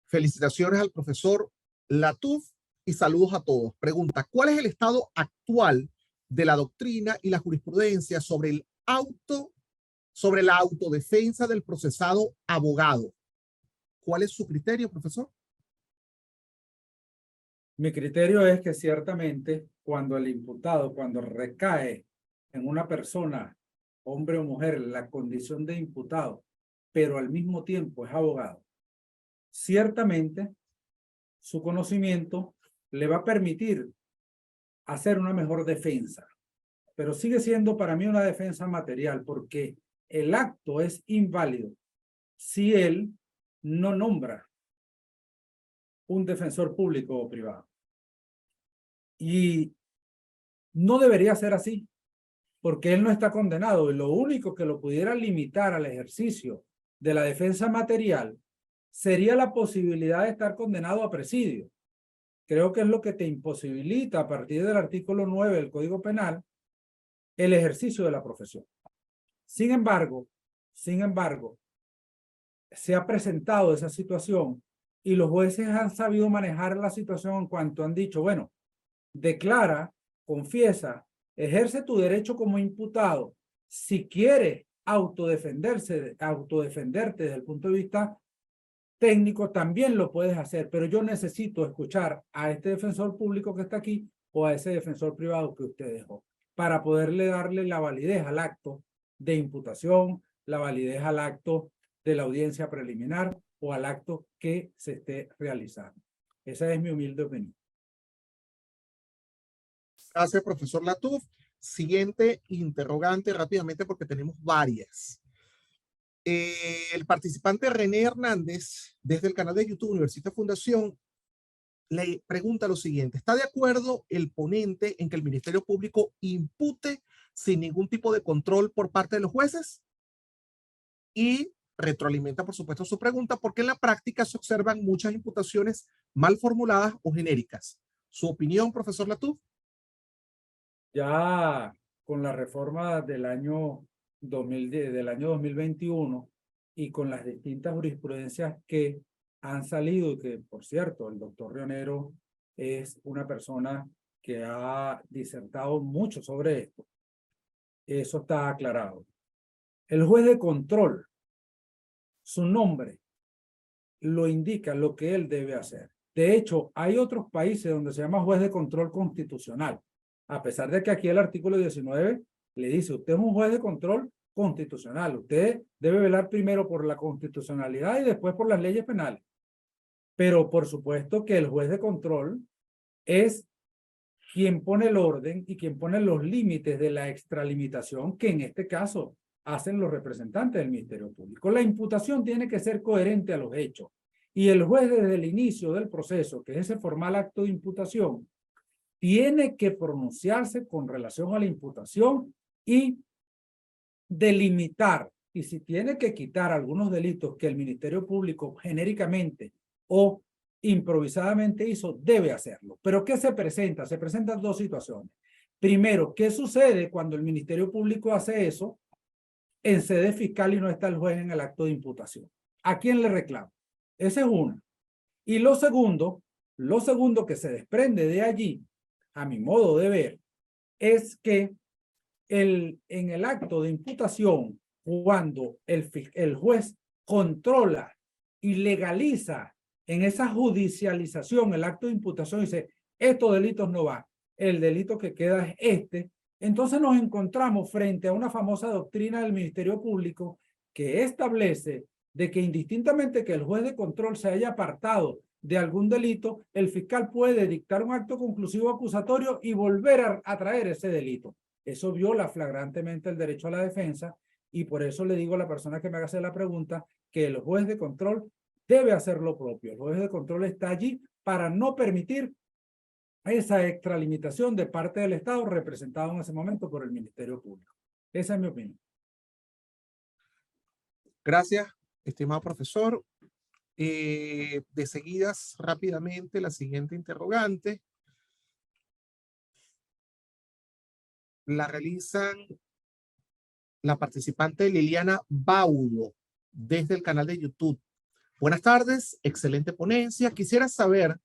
Felicitaciones al profesor Latuf y saludos a todos. Pregunta, ¿cuál es el estado actual de la doctrina y la jurisprudencia sobre la autodefensa del procesado abogado? ¿Cuál es su criterio, profesor? Mi criterio es que ciertamente cuando el imputado, cuando recae en una persona, hombre o mujer, la condición de imputado, pero al mismo tiempo es abogado, ciertamente su conocimiento le va a permitir hacer una mejor defensa, pero sigue siendo para mí una defensa material porque el acto es inválido si él no nombra un defensor público o privado. Y no debería ser así, porque él no está condenado y lo único que lo pudiera limitar al ejercicio de la defensa material sería la posibilidad de estar condenado a presidio. Creo que es lo que te imposibilita a partir del artículo 9 del Código Penal el ejercicio de la profesión. Sin embargo, se ha presentado esa situación y los jueces han sabido manejar la situación en cuanto han dicho, bueno, declara, confiesa, ejerce tu derecho como imputado. Si quieres autodefenderte desde el punto de vista técnico, también lo puedes hacer, pero yo necesito escuchar a este defensor público que está aquí o a ese defensor privado que usted dejó para poderle darle la validez al acto de imputación, la validez al acto de la audiencia preliminar o al acto que se esté realizando. Esa es mi humilde opinión. Gracias, profesor Latuf. Siguiente interrogante rápidamente porque tenemos varias. El participante René Hernández, desde el canal de YouTube Universita Fundación, le pregunta lo siguiente. ¿Está de acuerdo el ponente en que el Ministerio Público impute sin ningún tipo de control por parte de los jueces? Y retroalimenta, por supuesto, su pregunta, porque en la práctica se observan muchas imputaciones mal formuladas o genéricas. ¿Su opinión, profesor Latuf? Ya con la reforma del año 2021 y con las distintas jurisprudencias que han salido, y que, por cierto, el doctor Rionero es una persona que ha disertado mucho sobre esto. Eso está aclarado. El juez de control, su nombre lo indica lo que él debe hacer. De hecho, hay otros países donde se llama juez de control constitucional. A pesar de que aquí el artículo 19 le dice, usted es un juez de control constitucional. Usted debe velar primero por la constitucionalidad y después por las leyes penales. Pero por supuesto que el juez de control es quien pone el orden y quien pone los límites de la extralimitación que en este caso hacen los representantes del Ministerio Público. La imputación tiene que ser coherente a los hechos y el juez desde el inicio del proceso, que es ese formal acto de imputación, tiene que pronunciarse con relación a la imputación y delimitar, y si tiene que quitar algunos delitos que el Ministerio Público genéricamente o improvisadamente hizo, debe hacerlo. ¿Pero qué se presenta? Se presentan dos situaciones. Primero, ¿qué sucede cuando el Ministerio Público hace eso en sede fiscal y no está el juez en el acto de imputación? ¿A quién le reclama? Esa es una. Y lo segundo que se desprende de allí, a mi modo de ver, es que en el acto de imputación, cuando el juez controla y legaliza en esa judicialización el acto de imputación y dice, estos delitos no van, el delito que queda es este, entonces nos encontramos frente a una famosa doctrina del Ministerio Público que establece de que indistintamente que el juez de control se haya apartado de algún delito, el fiscal puede dictar un acto conclusivo acusatorio y volver a traer ese delito. Eso viola flagrantemente el derecho a la defensa y por eso le digo a la persona que me haga hacer la pregunta que el juez de control debe hacer lo propio. El juez de control está allí para no permitir esa extralimitación de parte del Estado representado en ese momento por el Ministerio Público. Esa es mi opinión. Gracias, estimado profesor. De seguidas, rápidamente, la siguiente interrogante. La realizan la participante Liliana Baudo, desde el canal de YouTube. Buenas tardes, excelente ponencia. Quisiera saber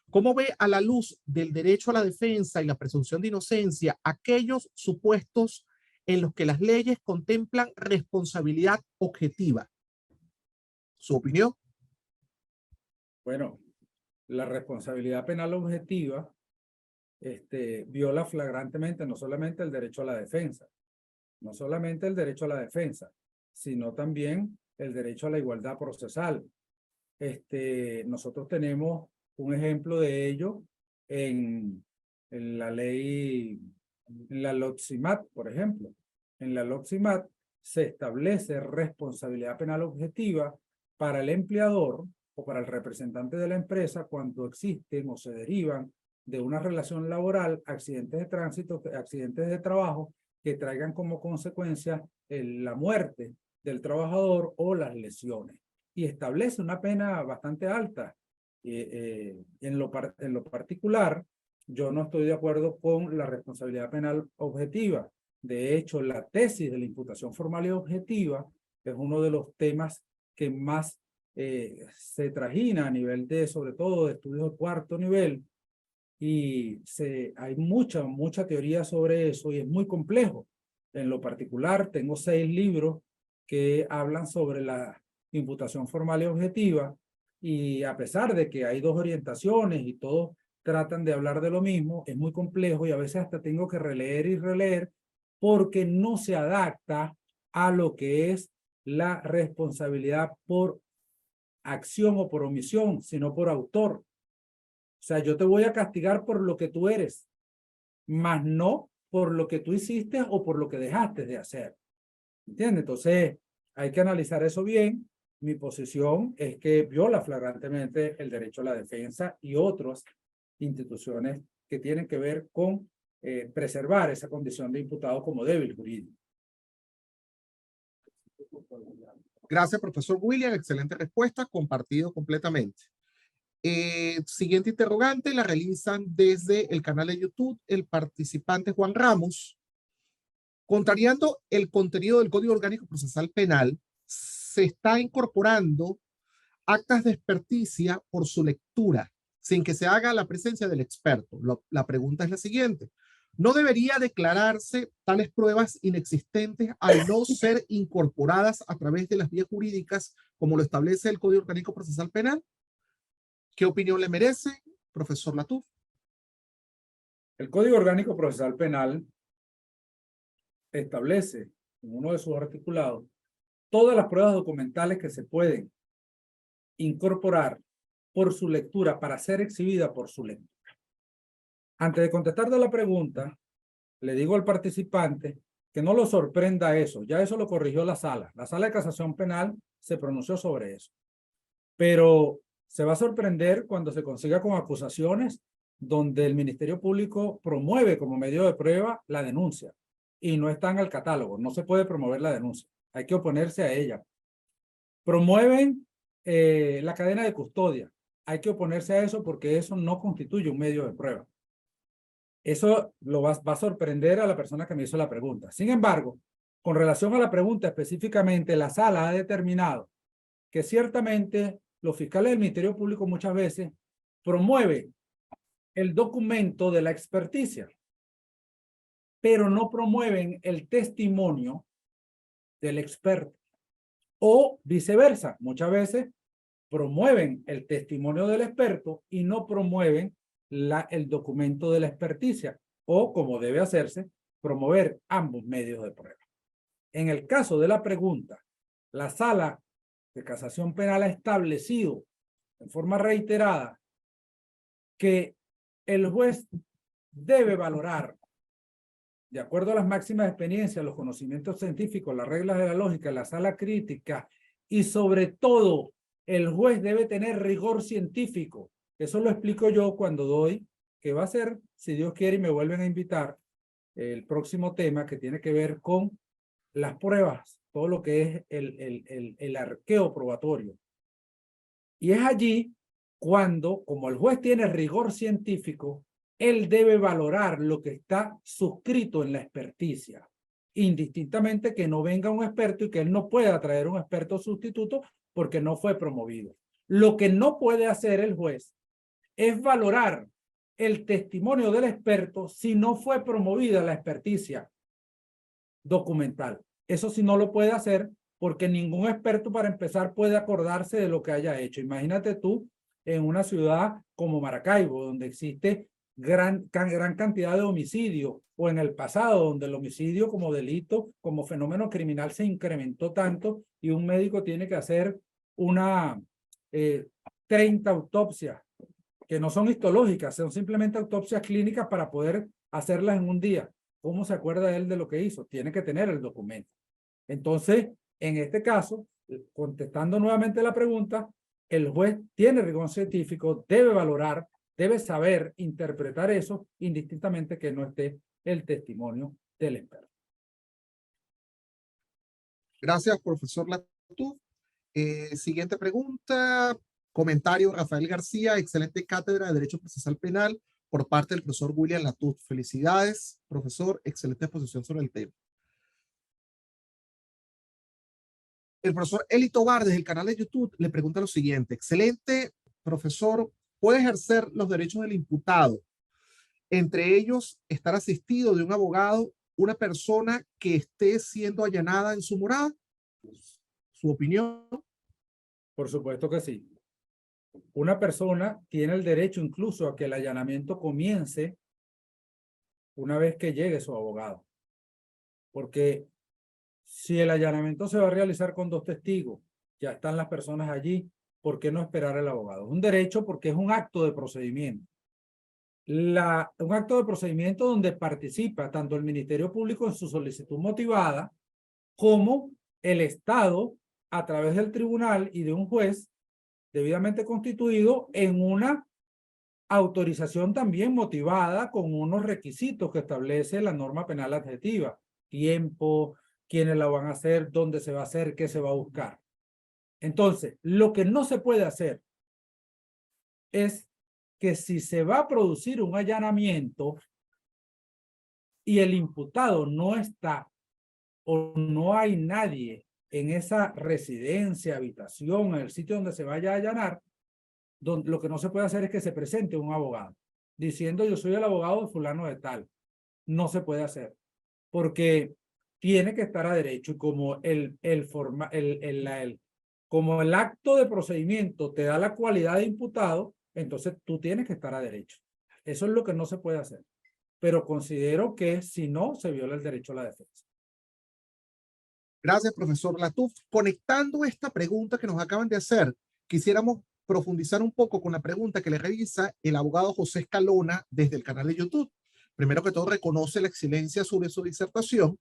cómo ve a la luz del derecho a la defensa y la presunción de inocencia aquellos supuestos en los que las leyes contemplan responsabilidad objetiva. ¿Su opinión? Bueno, la responsabilidad penal objetiva viola flagrantemente no solamente el derecho a la defensa, no solamente el derecho a la defensa, sino también el derecho a la igualdad procesal. Nosotros tenemos un ejemplo de ello en la ley, en la LOCSIMAT, por ejemplo. En la LOCSIMAT se establece responsabilidad penal objetiva para el empleador o para el representante de la empresa cuando existen o se derivan de una relación laboral accidentes de tránsito, accidentes de trabajo que traigan como consecuencia la muerte del trabajador o las lesiones. Y establece una pena bastante alta. En lo particular, yo no estoy de acuerdo con la responsabilidad penal objetiva. De hecho, la tesis de la imputación formal y objetiva es uno de los temas que más se trajina a nivel de, sobre todo, de estudios de cuarto nivel, y hay mucha teoría sobre eso y es muy complejo. En lo particular, tengo 6 libros que hablan sobre la imputación formal y objetiva, y a pesar de que hay 2 orientaciones y todos tratan de hablar de lo mismo, es muy complejo y a veces hasta tengo que releer y releer porque no se adapta a lo que es la responsabilidad por acción o por omisión, sino por autor. O sea, yo te voy a castigar por lo que tú eres, más no por lo que tú hiciste o por lo que dejaste de hacer. ¿Entiendes? Entonces, hay que analizar eso bien. Mi posición es que viola flagrantemente el derecho a la defensa y otras instituciones que tienen que ver con preservar esa condición de imputado como débil jurídico. Gracias, profesor William. Excelente respuesta, compartido completamente. Siguiente interrogante, la realizan desde el canal de YouTube el participante Juan Ramos. Contrariando el contenido del Código Orgánico Procesal Penal, se está incorporando actas de experticia por su lectura, sin que se haga la presencia del experto. La pregunta es la siguiente. ¿No debería declararse tales pruebas inexistentes al no ser incorporadas a través de las vías jurídicas como lo establece el Código Orgánico Procesal Penal? ¿Qué opinión le merece, profesor Latuf? El Código Orgánico Procesal Penal establece en uno de sus articulados todas las pruebas documentales que se pueden incorporar por su lectura para ser exhibida por su lectura. Antes de contestar la pregunta, le digo al participante que no lo sorprenda eso. Ya eso lo corrigió la sala. La sala de casación penal se pronunció sobre eso. Pero se va a sorprender cuando se consiga con acusaciones donde el Ministerio Público promueve como medio de prueba la denuncia y no está en el catálogo. No se puede promover la denuncia. Hay que oponerse a ella. Promueven la cadena de custodia. Hay que oponerse a eso porque eso no constituye un medio de prueba. Eso lo va a sorprender a la persona que me hizo la pregunta. Sin embargo, con relación a la pregunta específicamente, la sala ha determinado que ciertamente los fiscales del Ministerio Público muchas veces promueven el documento de la experticia, pero no promueven el testimonio del experto. O viceversa, muchas veces promueven el testimonio del experto y no promueven el documento de la experticia, o como debe hacerse, promover ambos medios de prueba. En el caso de la pregunta, la sala de casación penal ha establecido en forma reiterada que el juez debe valorar, de acuerdo a las máximas experiencias, los conocimientos científicos, las reglas de la lógica, la sala crítica, y sobre todo, el juez debe tener rigor científico. Eso lo explico yo cuando doy, que va a ser, si Dios quiere y me vuelven a invitar, el próximo tema que tiene que ver con las pruebas, todo lo que es el arqueo probatorio. Y es allí cuando, como el juez tiene rigor científico, él debe valorar lo que está suscrito en la experticia. indistintamente que no venga un experto y que él no pueda traer un experto sustituto porque no fue promovido. Lo que no puede hacer el juez es valorar el testimonio del experto si no fue promovida la experticia documental. Eso sí no lo puede hacer porque ningún experto, para empezar, puede acordarse de lo que haya hecho. Imagínate tú en una ciudad como Maracaibo, donde existe gran cantidad de homicidios, o en el pasado, donde el homicidio como delito, como fenómeno criminal se incrementó tanto y un médico tiene que hacer una 30 autopsias, que no son histológicas, son simplemente autopsias clínicas para poder hacerlas en un día. ¿Cómo se acuerda él de lo que hizo? Tiene que tener el documento. Entonces, en este caso, contestando nuevamente la pregunta, el juez tiene rigor científico, debe valorar, debe saber interpretar eso, indistintamente que no esté el testimonio del experto. Gracias, profesor Latuf. Siguiente pregunta. Comentario, Rafael García, excelente cátedra de Derecho Procesal Penal por parte del profesor William Latuf. Felicidades, profesor, excelente exposición sobre el tema. El profesor Eli Tobar, desde el canal de YouTube, le pregunta lo siguiente. Excelente, profesor, ¿puede ejercer los derechos del imputado? Entre ellos, estar asistido de un abogado, una persona que esté siendo allanada en su morada. ¿Su opinión? Por supuesto que sí. Una persona tiene el derecho incluso a que el allanamiento comience una vez que llegue su abogado. Porque si el allanamiento se va a realizar con 2 testigos, ya están las personas allí, ¿por qué no esperar al abogado? Es un derecho porque es un acto de procedimiento. Un acto de procedimiento donde participa tanto el Ministerio Público en su solicitud motivada como el Estado a través del tribunal y de un juez debidamente constituido en una autorización también motivada con unos requisitos que establece la norma penal adjetiva: tiempo, quiénes la van a hacer, dónde se va a hacer, qué se va a buscar. Entonces, lo que no se puede hacer es que si se va a producir un allanamiento y el imputado no está o no hay nadie en esa residencia, habitación, en el sitio donde se vaya a allanar, lo que no se puede hacer es que se presente un abogado diciendo yo soy el abogado de fulano de tal. No se puede hacer porque tiene que estar a derecho, y como como el acto de procedimiento te da la cualidad de imputado, entonces tú tienes que estar a derecho. Eso es lo que no se puede hacer. Pero considero que si no, se viola el derecho a la defensa. Gracias, profesor Latuf. Conectando esta pregunta que nos acaban de hacer, quisiéramos profundizar un poco con la pregunta que le revisa el abogado José Escalona desde el canal de YouTube. Primero que todo, reconoce la excelencia sobre su disertación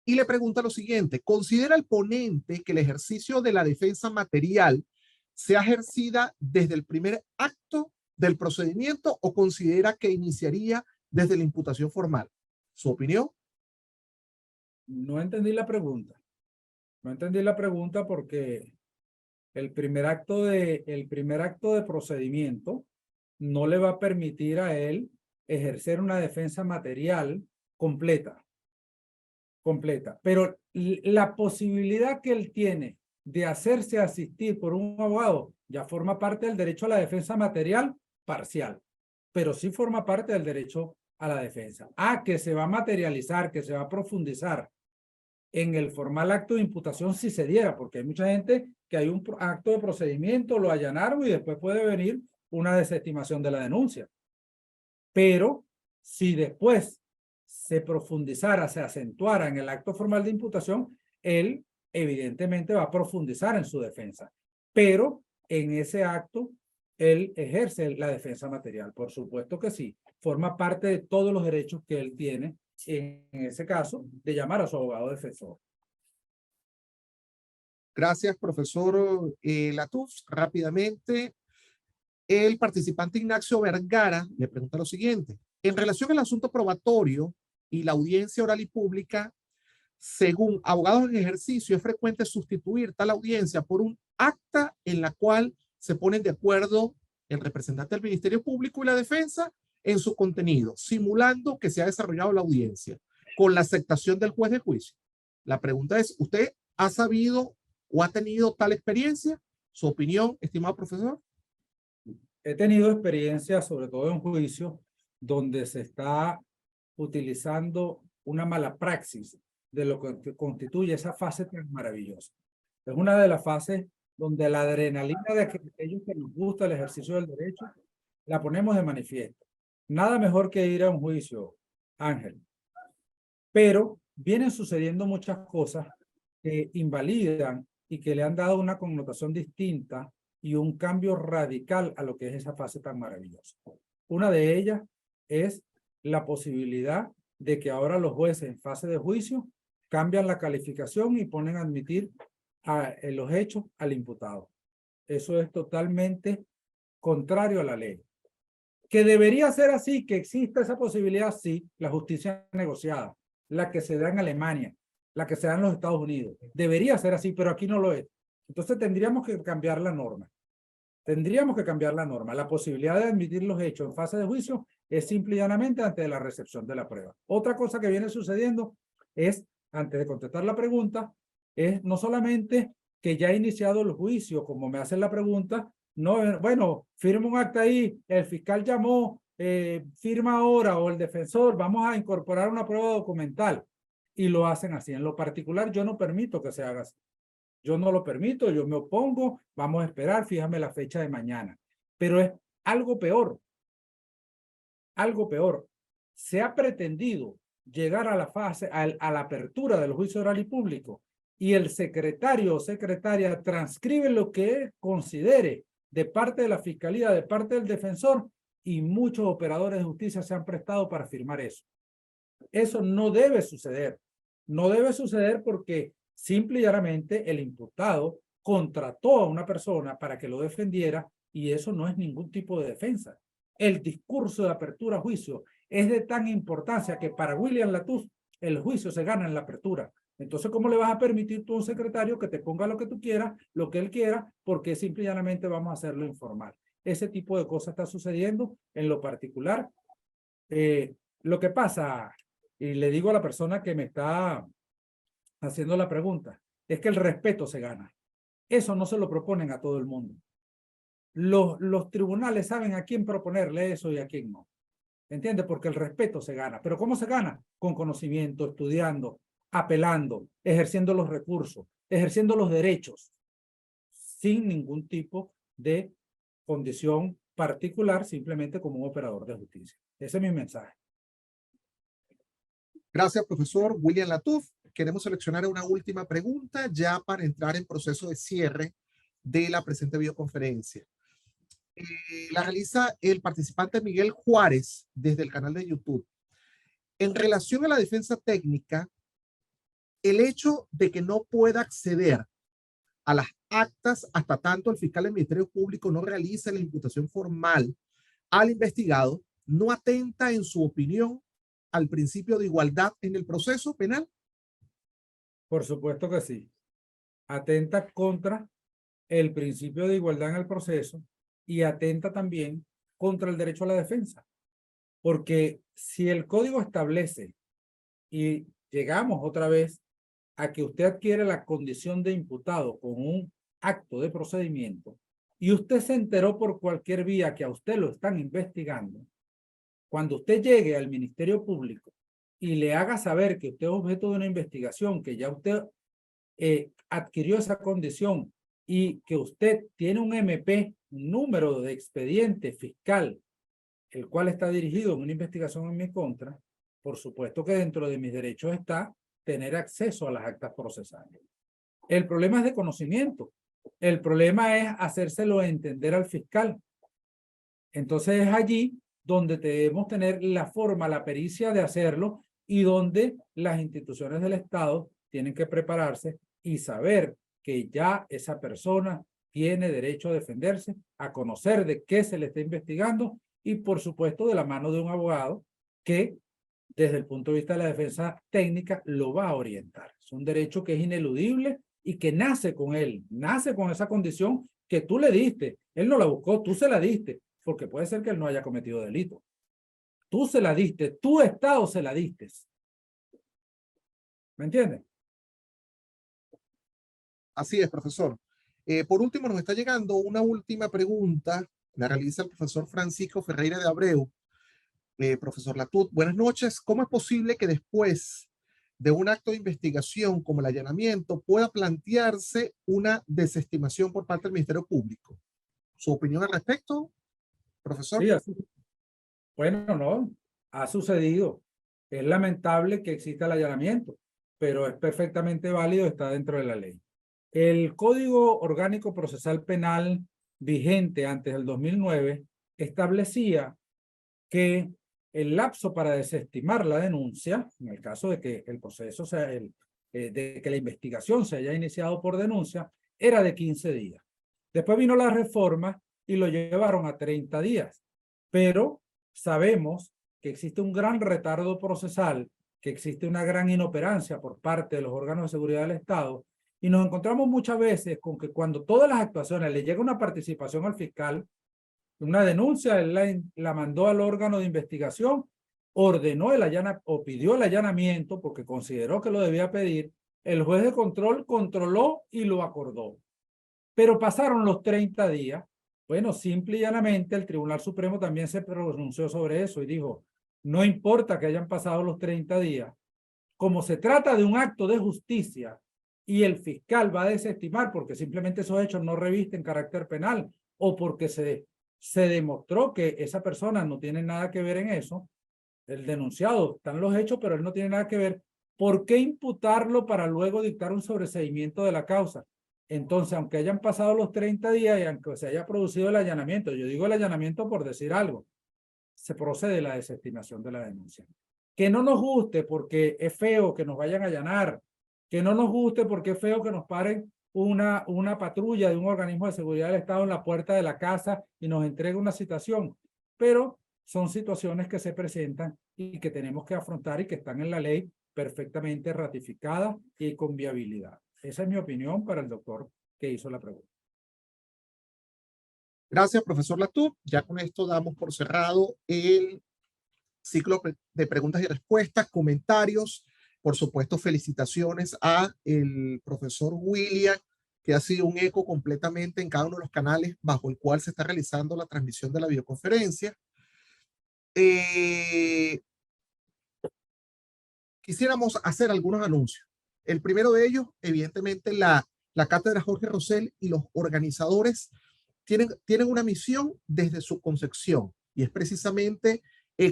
y le pregunta lo siguiente: ¿considera el ponente que el ejercicio de la defensa material sea ejercida desde el primer acto del procedimiento o considera que iniciaría desde la imputación formal? ¿Su opinión? No entendí la pregunta. No entendí la pregunta porque el primer acto de procedimiento no le va a permitir a él ejercer una defensa material completa. Pero la posibilidad que él tiene de hacerse asistir por un abogado ya forma parte del derecho a la defensa material parcial, pero sí forma parte del derecho a la defensa. Que se va a materializar, que se va a profundizar en el formal acto de imputación si se diera, porque hay mucha gente que hay un acto de procedimiento, lo allanaron y después puede venir una desestimación de la denuncia. Pero si después se profundizara, se acentuara en el acto formal de imputación, él evidentemente va a profundizar en su defensa. Pero en ese acto, él ejerce la defensa material. Por supuesto que sí, forma parte de todos los derechos que él tiene, en ese caso, de llamar a su abogado defensor. Gracias, profesor Latuf. Rápidamente, el participante Ignacio Vergara le pregunta lo siguiente: en relación al asunto probatorio y la audiencia oral y pública, según abogados en ejercicio, es frecuente sustituir tal audiencia por un acta en la cual se ponen de acuerdo el representante del Ministerio Público y la defensa en su contenido, simulando que se ha desarrollado la audiencia. con la aceptación del juez de juicio. La pregunta es, ¿usted ha sabido o ha tenido tal experiencia? ¿Su opinión, estimado profesor? He tenido experiencia, sobre todo en juicios, donde se está utilizando una mala praxis de lo que constituye esa fase tan maravillosa. Es una de las fases donde la adrenalina de aquellos que nos gusta el ejercicio del derecho, la ponemos de manifiesto. Nada mejor que ir a un juicio, Ángel. Pero vienen sucediendo muchas cosas que invalidan y que le han dado una connotación distinta y un cambio radical a lo que es esa fase tan maravillosa. Una de ellas es la posibilidad de que ahora los jueces en fase de juicio cambian la calificación y ponen a admitir en los hechos al imputado. Eso es totalmente contrario a la ley. Que debería ser así, que exista esa posibilidad, sí, la justicia negociada, la que se da en Alemania, la que se da en los Estados Unidos. Debería ser así, pero aquí no lo es. Entonces tendríamos que cambiar la norma. Tendríamos que cambiar la norma. La posibilidad de admitir los hechos en fase de juicio es simple y llanamente antes de la recepción de la prueba. Otra cosa que viene sucediendo es, antes de contestar la pregunta, es no solamente que ya ha iniciado el juicio, como me hacen la pregunta, no, bueno, firma un acta ahí, el fiscal llamó, firma ahora, o el defensor, vamos a incorporar una prueba documental, y lo hacen así. En lo particular, yo no permito que se haga así. Yo no lo permito, yo me opongo, vamos a esperar, fíjame la fecha de mañana. Pero es algo peor. Algo peor. Se ha pretendido llegar a la fase, a la apertura del juicio oral y público, y el secretario o secretaria transcribe lo que considere de parte de la fiscalía, de parte del defensor, y muchos operadores de justicia se han prestado para firmar eso. Eso no debe suceder. No debe suceder porque simple y llanamente el imputado contrató a una persona para que lo defendiera y eso no es ningún tipo de defensa. El discurso de apertura a juicio es de tan importancia que para William Latuz el juicio se gana en la apertura. Entonces, ¿cómo le vas a permitir tú a un secretario que te ponga lo que tú quieras, lo que él quiera, porque simple y llanamente vamos a hacerlo informal? Ese tipo de cosas está sucediendo en lo particular. Lo que pasa, y le digo a la persona que me está haciendo la pregunta, es que el respeto se gana. Eso no se lo proponen a todo el mundo. Los tribunales saben a quién proponerle eso y a quién no. ¿Entiendes? Porque el respeto se gana. ¿Pero cómo se gana? Con conocimiento, estudiando, apelando, ejerciendo los recursos, ejerciendo los derechos, sin ningún tipo de condición particular, simplemente como un operador de justicia. Ese es mi mensaje. Gracias, profesor William Latuz. Queremos seleccionar una última pregunta ya para entrar en proceso de cierre de la presente videoconferencia. La realiza el participante Miguel Juárez desde el canal de YouTube. En relación a la defensa técnica, el hecho de que no pueda acceder a las actas hasta tanto el fiscal del Ministerio Público no realice la imputación formal al investigado, ¿no atenta, en su opinión, al principio de igualdad en el proceso penal? Por supuesto que sí. Atenta contra el principio de igualdad en el proceso y atenta también contra el derecho a la defensa. Porque si el código establece, y llegamos otra vez a que usted adquiere la condición de imputado con un acto de procedimiento y usted se enteró por cualquier vía que a usted lo están investigando, cuando usted llegue al Ministerio Público y le haga saber que usted es objeto de una investigación, que ya usted adquirió esa condición y que usted tiene un MP, un número de expediente fiscal, el cual está dirigido en una investigación en mi contra, por supuesto que dentro de mis derechos está tener acceso a las actas procesales. El problema es de conocimiento. El problema es hacérselo entender al fiscal. Entonces es allí donde debemos tener la forma, la pericia de hacerlo y donde las instituciones del Estado tienen que prepararse y saber que ya esa persona tiene derecho a defenderse, a conocer de qué se le está investigando y por supuesto de la mano de un abogado que desde el punto de vista de la defensa técnica lo va a orientar. Es un derecho que es ineludible y que nace con él, nace con esa condición que tú le diste. Él no la buscó, tú se la diste, porque puede ser que él no haya cometido delito. Tú se la diste, tu Estado se la diste. ¿Me entiendes? Así es, profesor. Por último, nos está llegando una última pregunta. La realiza el profesor Francisco Ferreira de Abreu. Profesor Latut, buenas noches. ¿Cómo es posible que después de un acto de investigación como el allanamiento pueda plantearse una desestimación por parte del Ministerio Público? ¿Su opinión al respecto, profesor? Sí, así. Bueno, no, ha sucedido. Es lamentable que exista el allanamiento, pero es perfectamente válido, está dentro de la ley. El Código Orgánico Procesal Penal vigente antes del 2009 establecía que el lapso para desestimar la denuncia, en el caso de que el proceso sea de que la investigación se haya iniciado por denuncia, era de 15 días. Después vino la reforma y lo llevaron a 30 días. Pero sabemos que existe un gran retardo procesal, que existe una gran inoperancia por parte de los órganos de seguridad del Estado, y nos encontramos muchas veces con que cuando todas las actuaciones le llega una participación al fiscal, una denuncia, él la mandó al órgano de investigación, ordenó o pidió el allanamiento porque consideró que lo debía pedir, el juez de control controló y lo acordó. Pero pasaron los 30 días, bueno, simple y llanamente el Tribunal Supremo también se pronunció sobre eso y dijo, no importa que hayan pasado los 30 días, como se trata de un acto de justicia y el fiscal va a desestimar porque simplemente esos hechos no revisten carácter penal o porque se demostró que esa persona no tiene nada que ver en eso, el denunciado, están los hechos, pero él no tiene nada que ver, ¿por qué imputarlo para luego dictar un sobreseimiento de la causa? Entonces, aunque hayan pasado los 30 días y aunque se haya producido el allanamiento, yo digo el allanamiento por decir algo, se procede a la desestimación de la denuncia. Que no nos guste porque es feo que nos vayan a allanar, que no nos guste porque es feo que nos paren una patrulla de un organismo de seguridad del Estado en la puerta de la casa y nos entregue una citación, pero son situaciones que se presentan y que tenemos que afrontar y que están en la ley perfectamente ratificadas y con viabilidad. Esa es mi opinión para el doctor que hizo la pregunta. Gracias, profesor Latú. Ya con esto damos por cerrado el ciclo de preguntas y respuestas, comentarios. Por supuesto, felicitaciones a el profesor William, que ha sido un eco completamente en cada uno de los canales bajo el cual se está realizando la transmisión de la videoconferencia. Quisiéramos hacer algunos anuncios. El primero de ellos, evidentemente, la Cátedra Jorge Rosell y los organizadores tienen una misión desde su concepción y es precisamente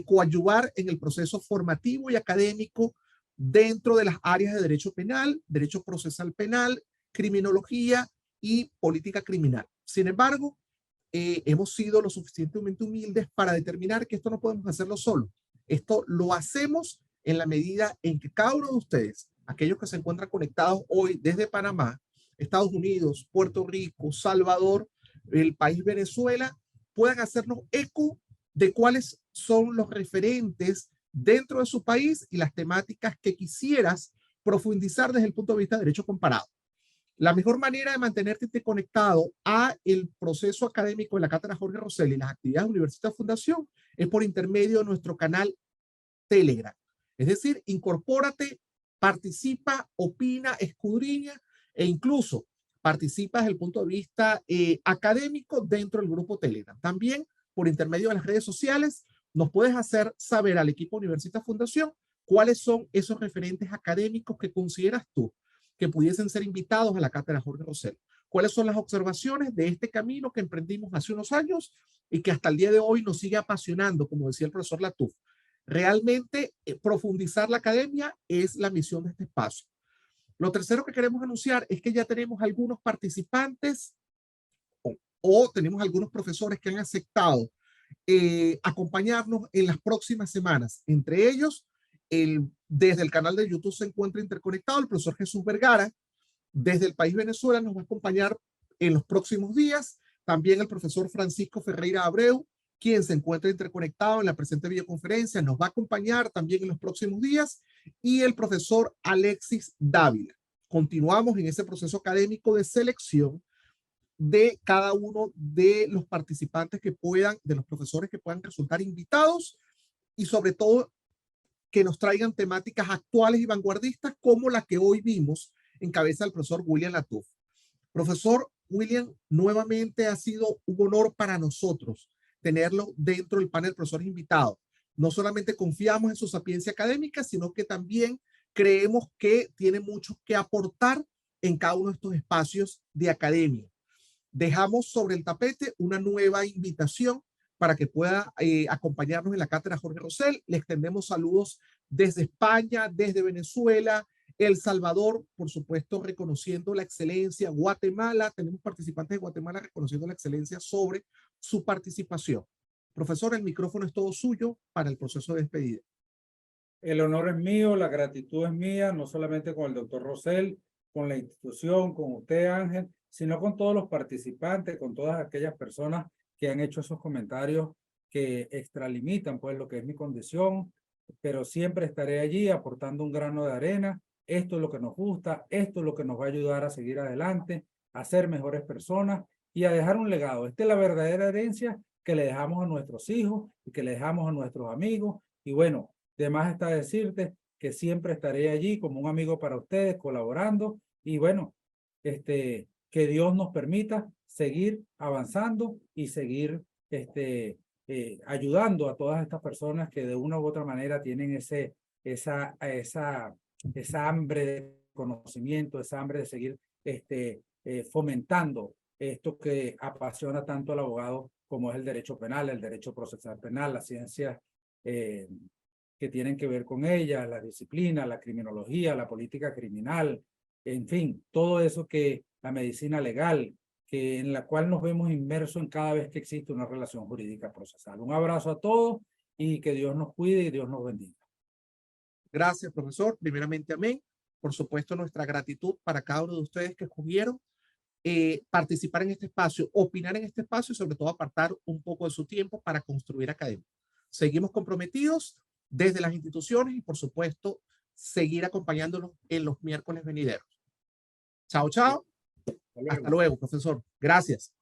coadyuvar en el proceso formativo y académico dentro de las áreas de derecho penal, derecho procesal penal, criminología y política criminal. Sin embargo, hemos sido lo suficientemente humildes para determinar que esto no podemos hacerlo solo. Esto lo hacemos en la medida en que cada uno de ustedes, aquellos que se encuentran conectados hoy desde Panamá, Estados Unidos, Puerto Rico, Salvador, el país Venezuela, puedan hacernos eco de cuáles son los referentes dentro de su país y las temáticas que quisieras profundizar desde el punto de vista de derecho comparado. La mejor manera de mantenerte conectado a el proceso académico de la Cátedra Jorge Rosell y las actividades de Universidad Fundación es por intermedio de nuestro canal Telegram. Es decir, incorpórate, participa, opina, escudriña e incluso participa desde el punto de vista académico dentro del grupo Telegram. También por intermedio de las redes sociales nos puedes hacer saber al equipo Universidad Fundación cuáles son esos referentes académicos que consideras tú que pudiesen ser invitados a la Cátedra Jorge Rosell. ¿Cuáles son las observaciones de este camino que emprendimos hace unos años y que hasta el día de hoy nos sigue apasionando, como decía el profesor Latuf? Realmente profundizar la academia es la misión de este espacio. Lo tercero que queremos anunciar es que ya tenemos algunos participantes o tenemos algunos profesores que han aceptado acompañarnos en las próximas semanas. Entre ellos, desde el canal de YouTube se encuentra interconectado el profesor Jesús Vergara. Desde el país Venezuela nos va a acompañar en los próximos días. También el profesor Francisco Ferreira Abreu, quien se encuentra interconectado en la presente videoconferencia, nos va a acompañar también en los próximos días. Y el profesor Alexis Dávila. Continuamos en ese proceso académico de selección de cada uno de los participantes que puedan, de los profesores que puedan resultar invitados y sobre todo que nos traigan temáticas actuales y vanguardistas como la que hoy vimos en cabeza del profesor William Latuf. Profesor William, nuevamente ha sido un honor para nosotros tenerlo dentro del panel de profesores invitados. No solamente confiamos en su sapiencia académica, sino que también creemos que tiene mucho que aportar en cada uno de estos espacios de academia. Dejamos sobre el tapete una nueva invitación para que pueda acompañarnos en la cátedra Jorge Rosell. Le extendemos saludos desde España, desde Venezuela, El Salvador, por supuesto, reconociendo la excelencia. Guatemala, tenemos participantes de Guatemala reconociendo la excelencia sobre su participación. Profesor, el micrófono es todo suyo para el proceso de despedida. El honor es mío, la gratitud es mía, no solamente con el doctor Rosell, con la institución, con usted, Ángel, sino con todos los participantes, con todas aquellas personas que han hecho esos comentarios que extralimitan pues lo que es mi condición, pero siempre estaré allí aportando un grano de arena. Esto es lo que nos gusta, esto es lo que nos va a ayudar a seguir adelante, a ser mejores personas y a dejar un legado. Esta es la verdadera herencia que le dejamos a nuestros hijos y que le dejamos a nuestros amigos. Y bueno, de más está decirte que siempre estaré allí como un amigo para ustedes, colaborando. Y bueno, que Dios nos permita seguir avanzando y seguir ayudando a todas estas personas que de una u otra manera tienen esa hambre de conocimiento, esa hambre de seguir fomentando esto que apasiona tanto al abogado como es el derecho penal, el derecho procesal penal, las ciencias que tienen que ver con ella, la disciplina, la criminología, la política criminal, en fin, todo eso que la medicina legal, que en la cual nos vemos inmersos en cada vez que existe una relación jurídica procesal. Un abrazo a todos y que Dios nos cuide y Dios nos bendiga. Gracias, profesor. Primeramente, amén. Por supuesto, nuestra gratitud para cada uno de ustedes que escogieron participar en este espacio, opinar en este espacio y sobre todo apartar un poco de su tiempo para construir academia. Seguimos comprometidos desde las instituciones y por supuesto seguir acompañándolos en los miércoles venideros. Chao, chao. Hasta luego, profesor. Gracias.